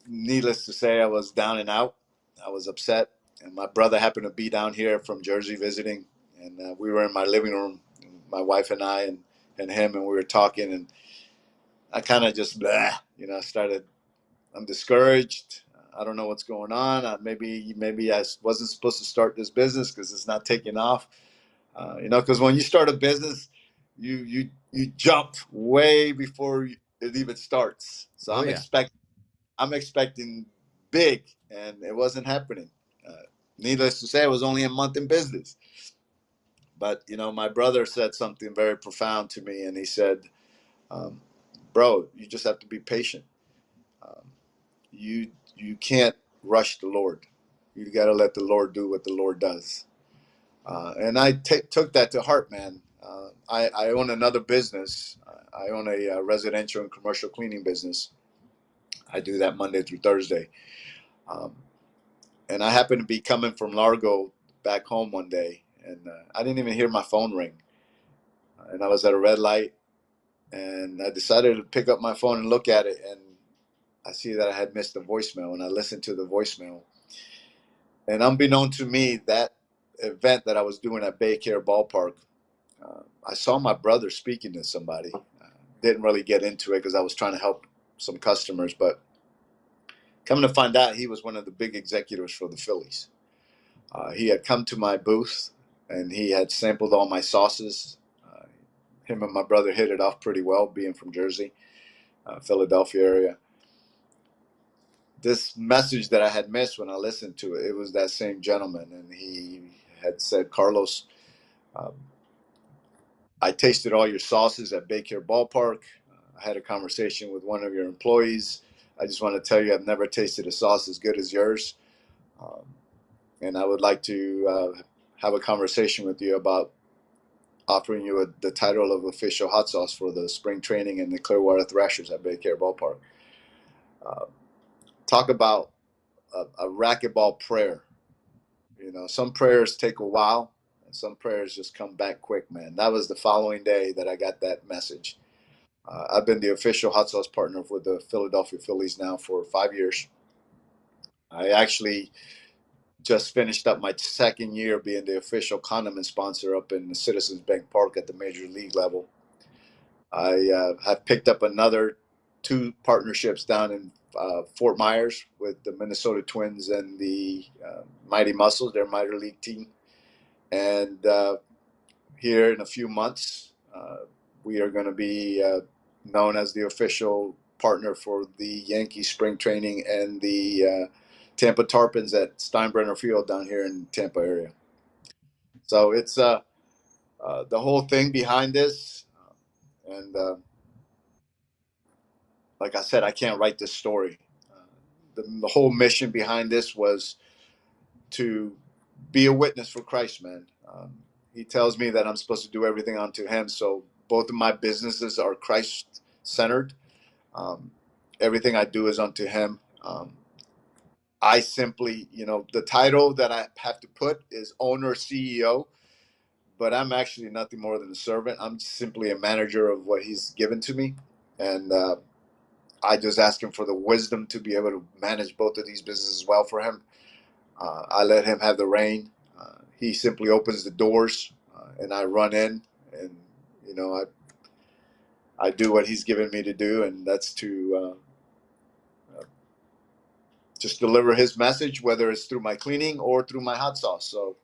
needless to say, I was down and out. I was upset, and my brother happened to be down here from Jersey visiting, and we were in my living room, my wife and I, and him, and we were talking, and I kind of just, blah, started. I'm discouraged. I don't know what's going on. Maybe I wasn't supposed to start this business because it's not taking off. Because when you start a business, you jump way before it even starts. So Oh yeah. I'm expecting big, and it wasn't happening. Uh, Needless to say, I was only a month in business. But my brother said something very profound to me, and he said, um, "Bro, you just have to be patient. Um, you can't rush the Lord. You got to let the Lord do what the Lord does." And I took that to heart, man. I own another business. I own a residential and commercial cleaning business. I do that Monday through Thursday. Um, and I happened to be coming from Largo back home one day, and I didn't even hear my phone ring. And I was at a red light, and I decided to pick up my phone and look at it, and I see that I had missed the voicemail, and I listened to the voicemail. And unbeknown to me, that event that I was doing at Baycare Ballpark, I saw my brother speaking to somebody. Didn't really get into it because I was trying to help some customers, but coming to find out, he was one of the big executives for the Phillies. He had come to my booth and he had sampled all my sauces. Uh, Him and my brother hit it off pretty well, being from Jersey, Philadelphia area. This message that I had missed when I listened to it, it was that same gentleman, and he had said, "Carlos, um, I tasted all your sauces at Baycare Ballpark. I had a conversation with one of your employees. I just want to tell you I've never tasted a sauce as good as yours. Um, and I would like to have a conversation with you about offering you the title of official hot sauce for the spring training and the Clearwater Thrashers at Baycare Ballpark." Uh, Talk about a racquetball prayer. Some prayers take a while, and some prayers just come back quick, man. That was the following day that I got that message. I've been the official hot sauce partner with the Philadelphia Phillies now for 5 years. I actually just finished up my second year being the official condiment sponsor up in the Citizens Bank Park at the major league level. I have picked up another 2 partnerships down in Fort Myers with the Minnesota Twins and the Mighty Muscles, their minor league team. And here in a few months, we are going to be known as the official partner for the Yankees spring training and the Tampa Tarpons at Steinbrenner Field down here in Tampa area. So it's the whole thing behind this. And like I said, I can't write this story. the whole mission behind this was to be a witness for Christ, man. He tells me that I'm supposed to do everything unto Him. So both of my businesses are Christ centered. Um, Everything I do is unto Him. I simply, the title that I have to put is owner CEO, but I'm actually nothing more than a servant. I'm simply a manager of what He's given to me. And I just ask Him for the wisdom to be able to manage both of these businesses well for Him. I let Him have the reign. He simply opens the doors, and I run in, and I do what He's given me to do, and that's to just deliver His message, whether it's through my cleaning or through my hot sauce. So,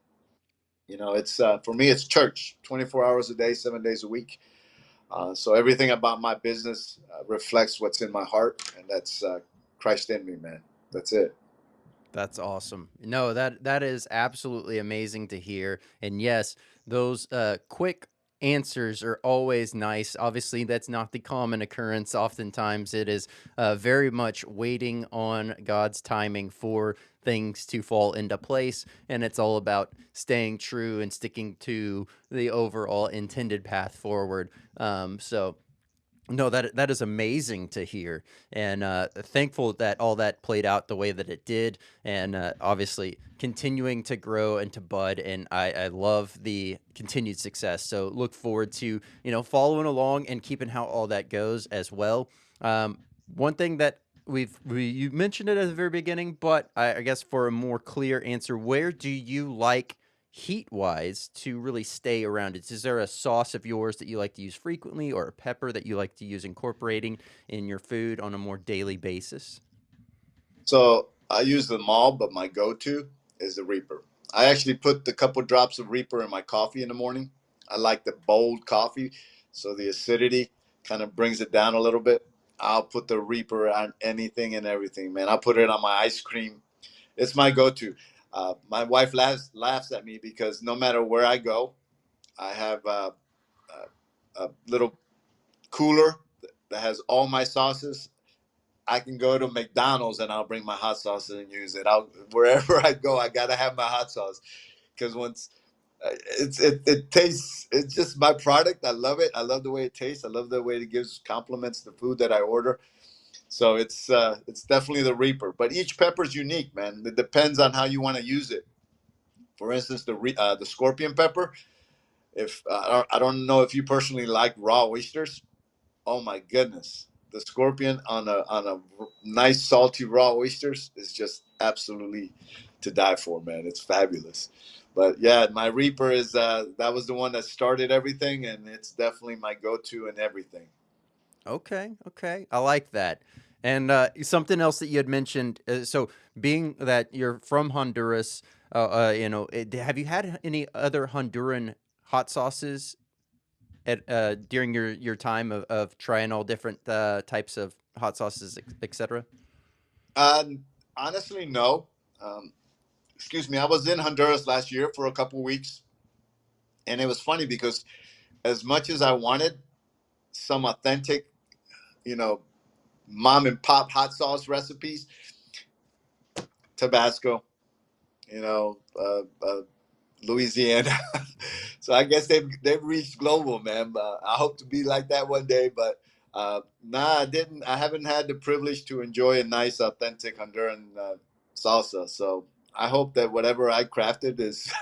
it's for me, it's church, 24 hours a day, 7 days a week. So everything about my business reflects what's in my heart, and that's Christ in me, man. That's it. That's awesome. No, that is absolutely amazing to hear. And yes, those quick answers are always nice. Obviously, that's not the common occurrence. Oftentimes, it is very much waiting on God's timing for things to fall into place, and it's all about staying true and sticking to the overall intended path forward. So no, that is amazing to hear, and thankful that all that played out the way that it did, and obviously continuing to grow and to bud. And I love the continued success. So look forward to following along and keeping how all that goes as well. One thing that you mentioned it at the very beginning, but I guess for a more clear answer, where do you like heat wise to really stay around it? Is there a sauce of yours that you like to use frequently, or a pepper that you like to use incorporating in your food on a more daily basis? So I use them all, but my go-to is the Reaper. I actually put a couple drops of Reaper in my coffee in the morning. I like the bold coffee, so the acidity kind of brings it down a little bit. I'll put the Reaper on anything and everything, man. I'll put it on my ice cream. It's my go-to. My wife laughs at me because no matter where I go, I have a little cooler that has all my sauces. I can go to McDonald's and I'll bring my hot sauce and use it. Wherever I go, I gotta have my hot sauce because once it tastes, it's just my product. I love it. I love the way it tastes. I love the way it gives compliments the food that I order. So it's definitely the Reaper. But each pepper is unique, man. It depends on how you want to use it. For instance, the scorpion pepper. If I don't know if you personally like raw oysters. Oh my goodness, the scorpion on a nice salty raw oysters is just absolutely to die for, man. It's fabulous. But yeah, my Reaper is that was the one that started everything, and it's definitely my go-to in everything. Okay, okay, I like that. And something else that you had mentioned. So, being that you're from Honduras, have you had any other Honduran hot sauces at during your time of trying all different types of hot sauces, etc.? Honestly, no. Um, Excuse me. I was in Honduras last year for a couple of weeks, and it was funny because as much as I wanted some authentic, you know, mom and pop hot sauce recipes, Tabasco, you know, Louisiana. So I guess they've reached global, man. But I hope to be like that one day. But nah, I didn't. I haven't had the privilege to enjoy a nice, authentic Honduran salsa. So I hope that whatever I crafted is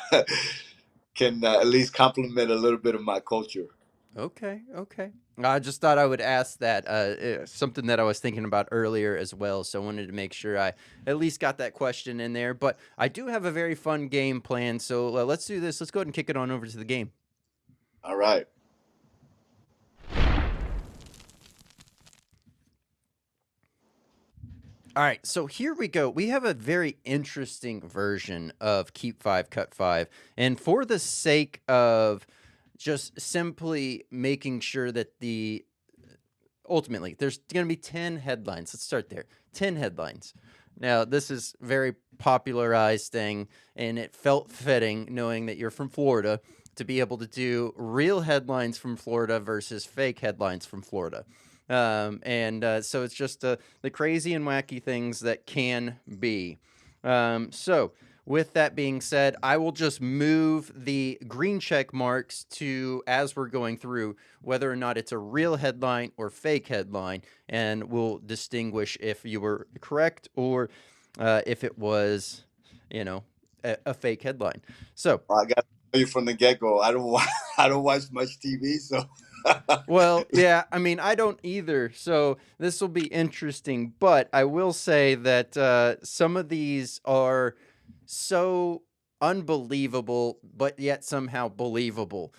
can at least complement a little bit of my culture. Okay, okay. I just thought I would ask that. Something that I was thinking about earlier as well. So I wanted to make sure I at least got that question in there. But I do have a very fun game planned. So let's do this. Let's go ahead and kick it on over to the game. All right. All right, so here we go. We have a very interesting version of Keep Five, Cut Five. And for the sake of just simply making sure that ultimately there's going to be 10 headlines. Let's start there. 10 headlines. Now, this is very popularized thing, and it felt fitting knowing that you're from Florida to be able to do real headlines from Florida versus fake headlines from Florida. So it's just the crazy and wacky things that can be. So with that being said, I will just move the green check marks to, as we're going through, whether or not it's a real headline or fake headline, and we'll distinguish if you were correct or if it was, you know, a fake headline. So, I got to tell you from the get go, I don't watch, I don't watch much TV, so. well, yeah, I mean, I don't either. So this will be interesting, but I will say that some of these are so unbelievable, but yet somehow believable.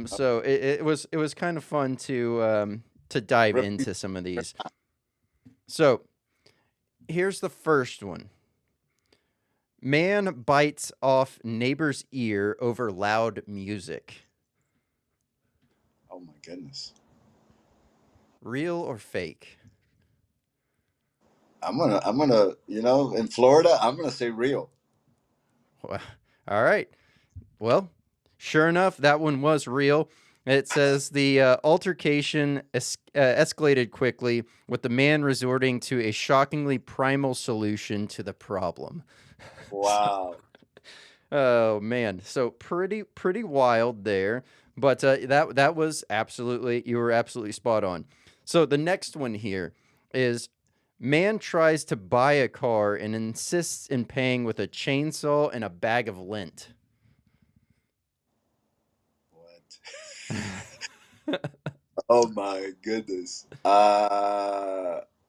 So it was kind of fun to dive Repeat. into some of these. So here's the first one. Man bites off neighbor's ear over loud music. Oh my goodness. Real or fake? I'm gonna, in Florida, I'm gonna say real. Well, all right. Well, sure enough, that one was real. It says the altercation escalated quickly, with the man resorting to a shockingly primal solution to the problem. So, Wow. oh man, so pretty wild there. But that was absolutely, you were absolutely spot on. So the next one here is, man tries to buy a car and insists in paying with a chainsaw and a bag of lint. What? Oh my goodness.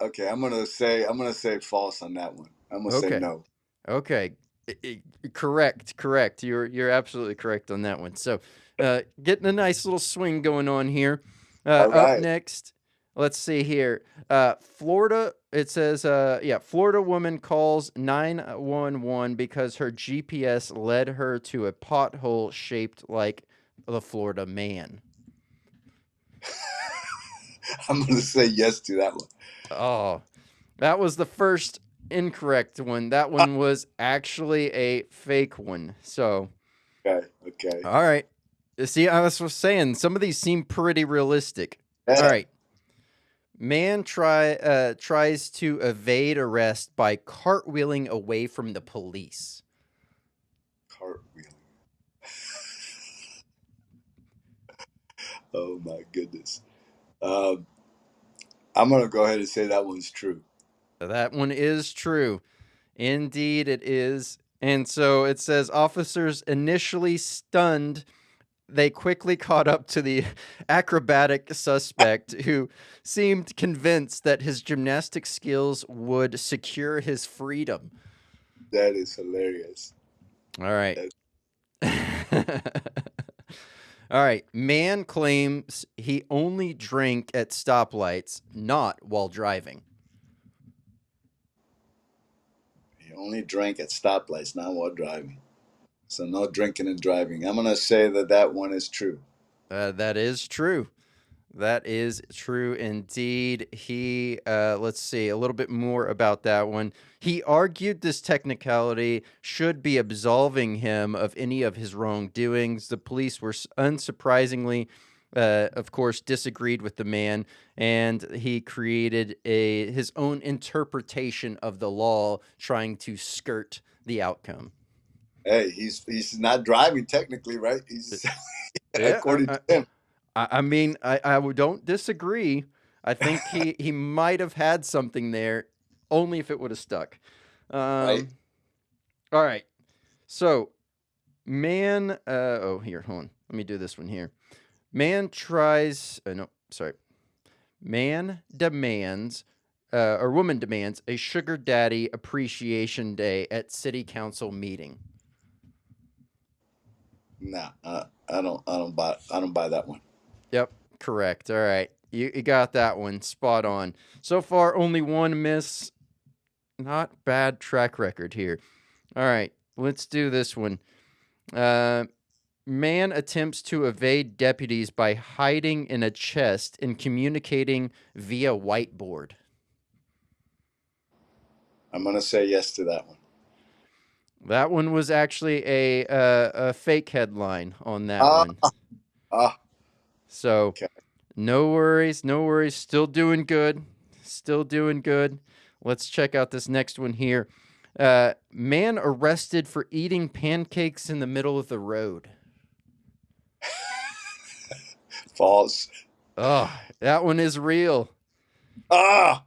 Okay, I'm gonna say false on that one. I'm gonna say Okay. no. Okay. Correct. You're absolutely correct on that one. So, getting a nice little swing going on here. All Up right. next, let's see here. Florida. It says, yeah, Florida woman calls 911 because her GPS led her to a pothole shaped like the Florida man. I'm gonna say yes to that one. Oh, that was the first incorrect one. That one was actually a fake one. So. Okay, okay. All right. See, I was saying some of these seem pretty realistic. All Yeah, right. Man tries to evade arrest by cartwheeling away from the police. cartwheel. Oh my goodness. Um, I'm gonna go ahead and say that one's true. That one is true. Indeed, it is. And so it says officers initially stunned. They quickly caught up to the acrobatic suspect, who seemed convinced that his gymnastic skills would secure his freedom. That is hilarious. All right. That, All right. Man claims he only drank at stoplights, not while driving. he only drank at stoplights, not while driving. So no drinking and driving. I'm gonna say that that one is true. That is true. That is true indeed. He, let's see a little bit more about that one. He argued this technicality should be absolving him of any of his wrongdoings. The police were unsurprisingly, of course, disagreed with the man, and he created his own interpretation of the law, trying to skirt the outcome. Hey, he's not driving technically, right? He's Yeah, according to him, I mean, I don't disagree. I think he might have had something there, only if it would have stuck. right? Um, all right. So, man, oh, here, hold on. Let me do this one here. Man tries, no, sorry. Man demands, or woman demands a sugar daddy appreciation day at city council meeting. Nah, I don't buy that one. Yep, correct. All right. You got that one spot on. So far, only one miss. Not bad track record here. All right, let's do this one. Man attempts to evade deputies by hiding in a chest and communicating via whiteboard. I'm gonna say yes to that one. That one was actually a fake headline on that Ah, one. ah, So okay. No worries, no worries. Still doing good. Still doing good. Let's check out this next one here. Man arrested for eating pancakes in the middle of the road. False. Oh, that one is real. Ah,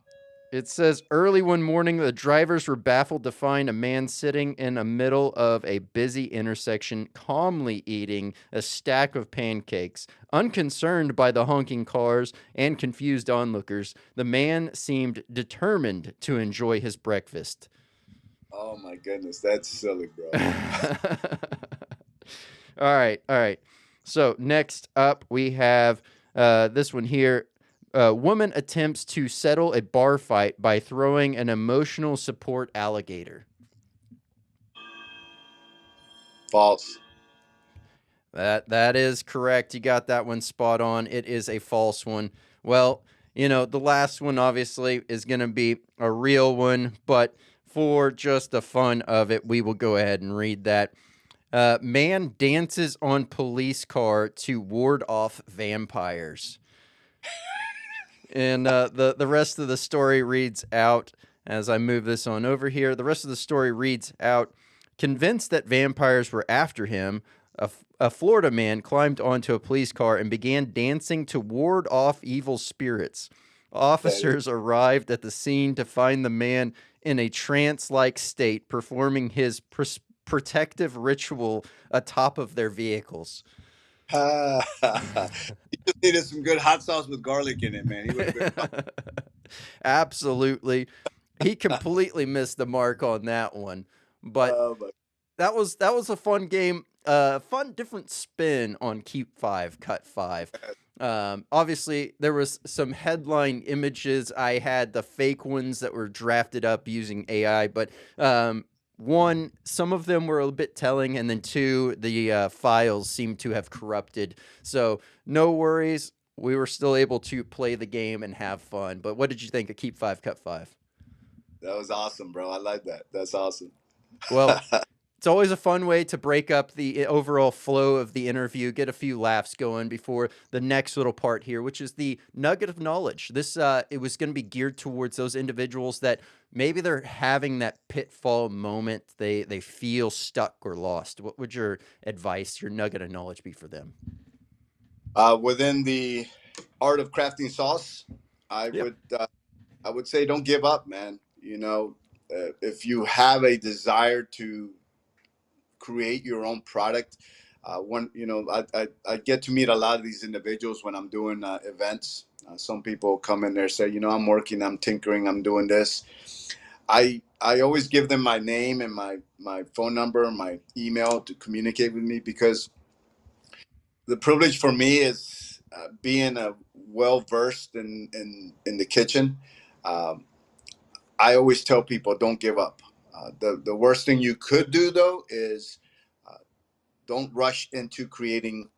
It says early one morning, the drivers were baffled to find a man sitting in the middle of a busy intersection, calmly eating a stack of pancakes. Unconcerned by the honking cars and confused onlookers, the man seemed determined to enjoy his breakfast. oh my goodness, that's silly, bro. All right. So next up, we have this one here. A woman attempts to settle a bar fight by throwing an emotional support alligator. False. That is correct. You got that one spot on. It is a false one. Well, the last one obviously is going to be a real one, but for just the fun of it, we will go ahead and read that. Man dances on police car to ward off vampires. And the rest of the story reads out as I move this on over here. The rest of the story reads out. Convinced that vampires were after him, a Florida man climbed onto a police car and began dancing to ward off evil spirits. That is, Officers arrived at the scene to find the man in a trance like state performing his protective ritual atop of their vehicles. he just needed some good hot sauce with garlic in it, man. He would have been fine. Absolutely. He completely missed the mark on that one. But Oh my that was a fun game. Fun different spin on Keep 5, Cut 5. God. Obviously, there was some headline images. I had the fake ones that were drafted up using AI, but one, some of them were a bit telling, and then two, the files seem to have corrupted. So no worries. We were still able to play the game and have fun. But what did you think of Keep 5, Cut 5? That was awesome, bro. I like that. That's awesome. Well, it's always a fun way to break up the overall flow of the interview, get a few laughs going before the next little part here, which is the nugget of knowledge. This it was going to be geared towards those individuals that maybe they're having that pitfall moment. They feel stuck or lost. What would your advice, your nugget of knowledge be for them? Within the art of crafting sauce, I Yep. would I would say don't give up, man. If you have a desire to create your own product, I get to meet a lot of these individuals when I'm doing events. Some people come in there say, I'm working, I'm tinkering, I'm doing this. I always give them my name and my phone number, my email to communicate with me because the privilege for me is being a well versed in the kitchen. Um, I always tell people don't give up. The worst thing you could do though is uh, don't rush into creating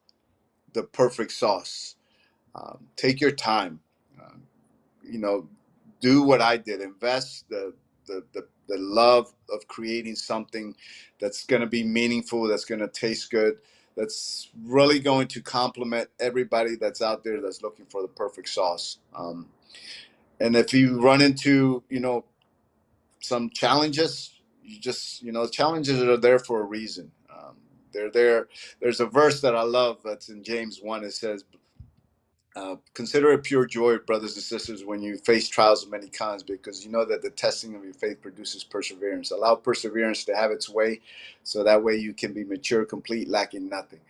the perfect sauce. Take your time. Um, you know, do what I did. Invest the love of creating something that's going to be meaningful, that's going to taste good, that's really going to complement everybody that's out there that's looking for the perfect sauce. And if you run into, some challenges, challenges are there for a reason. They're there. There's a verse that I love that's in James 1. It says, consider it pure joy, brothers and sisters, when you face trials of many kinds, because you know that the testing of your faith produces perseverance. Allow perseverance to have its way, so that way you can be mature, complete, lacking nothing.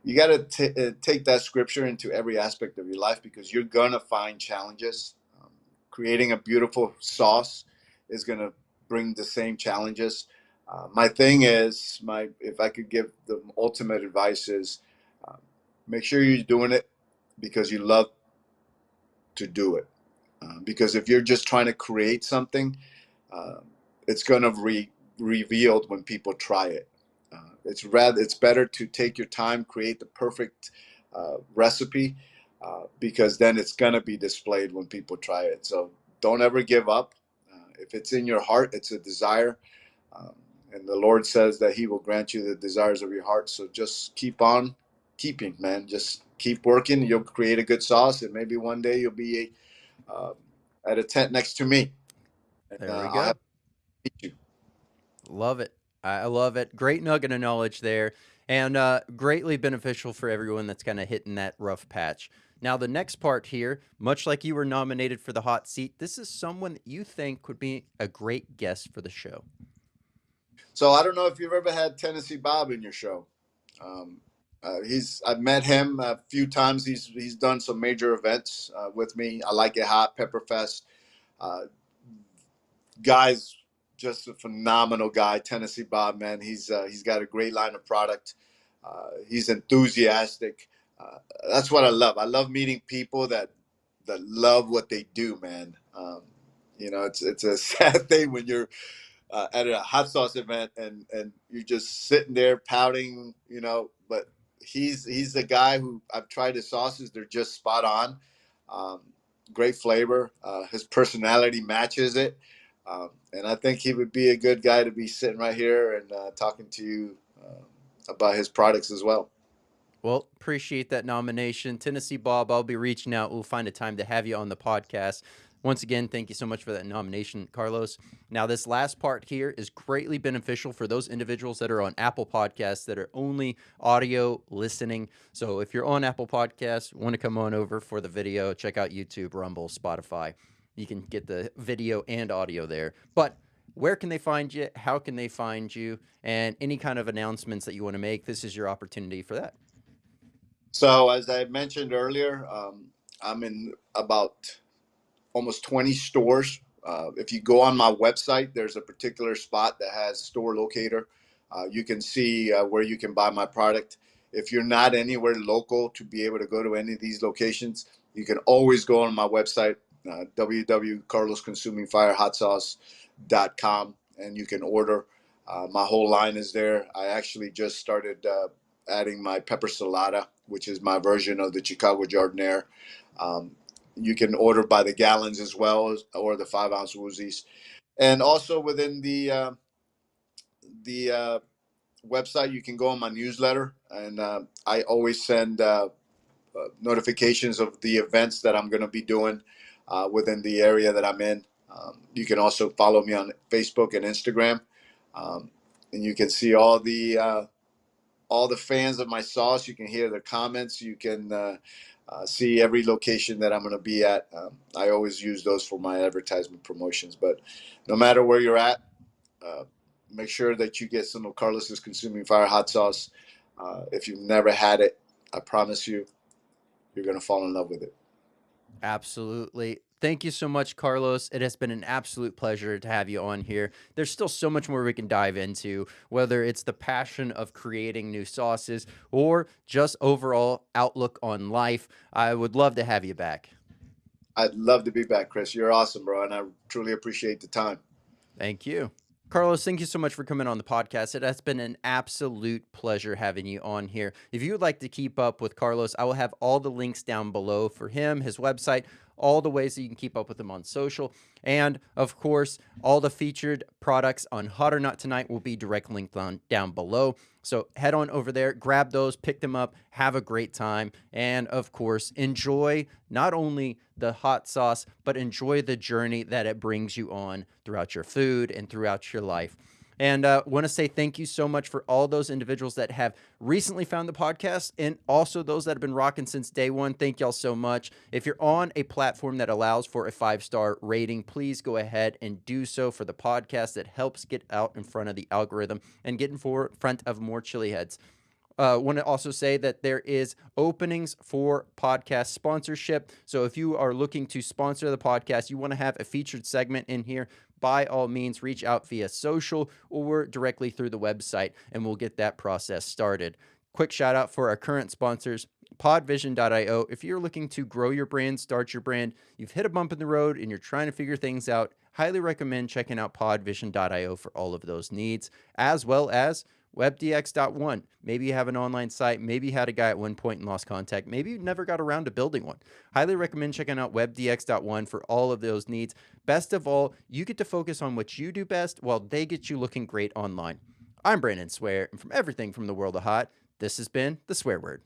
You got to take that scripture into every aspect of your life because you're going to find challenges. Creating a beautiful sauce is going to bring the same challenges. My thing is, if I could give the ultimate advice is, uh, make sure you're doing it because you love to do it. Because if you're just trying to create something, uh, it's going to revealed when people try it. It's better to take your time, create the perfect recipe, because then it's going to be displayed when people try it. So don't ever give up. If it's in your heart, it's a desire. Um, and the Lord says that He will grant you the desires of your heart. So just keep on keeping, man. Just keep working. You'll create a good sauce, and maybe one day you'll be uh, at a tent next to me, and There we I'll have go. to meet you. Love it. I love it. Great nugget of knowledge there, and greatly beneficial for everyone that's kind of hitting that rough patch. Now, the next part here, much like you were nominated for the hot seat, this is someone that you think would be a great guest for the show. So I don't know if you've ever had Tennessee Bob in your show. Um, I've met him a few times. He's done some major events with me. I Like It Hot, Pepperfest. Uh, Guy's just a phenomenal guy. Tennessee Bob, man. He's got a great line of product. He's enthusiastic. Uh, that's what I love. I love meeting people that love what they do, man. It's a sad thing when you're at a hot sauce event and you're just sitting there pouting, But he's the guy who I've tried his sauces; they're just spot on. Um, Great flavor. His personality matches it, and I think he would be a good guy to be sitting right here and talking to you about his products as well. Well, appreciate that nomination. Tennessee Bob, I'll be reaching out. We'll find a time to have you on the podcast. Once again, thank you so much for that nomination, Carlos. Now, this last part here is greatly beneficial for those individuals that are on Apple Podcasts that are only audio listening. So if you're on Apple Podcasts, want to come on over for the video, check out YouTube, Rumble, Spotify. You can get the video and audio there. But where can they find you? How can they find you? And any kind of announcements that you want to make, this is your opportunity for that. So, as I mentioned earlier, I'm in about almost 20 stores. If you go on my website, there's a particular spot that has store locator. You can see where you can buy my product. If you're not anywhere local to be able to go to any of these locations, you can always go on my website, www.carlosconsumingfirehotsauce.com, and you can order. My whole line is there. I actually just started adding my pepper salada, which is my version of the Chicago Jardiniere. Um, you can order by the gallons as well, or the 5 ounce woozies. And also within the website, you can go on my newsletter, and I always send notifications of the events that I'm going to be doing within the area that I'm in. You can also follow me on Facebook and Instagram, um, and you can see all the fans of my sauce. You can hear the comments. You can see every location that I'm going to be at. I always use those for my advertisement promotions. But no matter where you're at, uh, make sure that you get some of Carlos's Consuming Fire hot sauce. If you've never had it, I promise you, you're going to fall in love with it. Absolutely. Thank you so much, Carlos. It has been an absolute pleasure to have you on here. There's still so much more we can dive into, whether it's the passion of creating new sauces or just overall outlook on life. I would love to have you back. I'd love to be back, Chris. You're awesome, bro, and I truly appreciate the time. Thank you. Carlos, thank you so much for coming on the podcast. It has been an absolute pleasure having you on here. If you would like to keep up with Carlos, I will have all the links down below for him, his website, all the ways that you can keep up with him on social. And of course, all the featured products on Hot or Not Tonight will be direct linked down below. So head on over there, grab those, pick them up, have a great time. And of course, enjoy not only the hot sauce, but enjoy the journey that it brings you on throughout your food and throughout your life. And want to say thank you so much for all those individuals that have recently found the podcast and also those that have been rocking since day one. Thank y'all so much. If you're on a platform that allows for a 5-star rating, please go ahead and do so for the podcast. That helps get out in front of the algorithm and get in front of more chili heads. Want to also say that there is openings for podcast sponsorship. So if you are looking to sponsor the podcast, you want to have a featured segment in here, by all means, reach out via social or directly through the website, and we'll get that process started. Quick shout out for our current sponsors, podvision.io. If you're looking to grow your brand, start your brand, you've hit a bump in the road and you're trying to figure things out, highly recommend checking out podvision.io for all of those needs, as well as WebDX.one. Maybe you have an online site. Maybe you had a guy at one point and lost contact. Maybe you never got around to building one. Highly recommend checking out WebDX.one for all of those needs. Best of all, you get to focus on what you do best while they get you looking great online. I'm Brandon Swear, and from everything from the world of hot, this has been The Swear Word.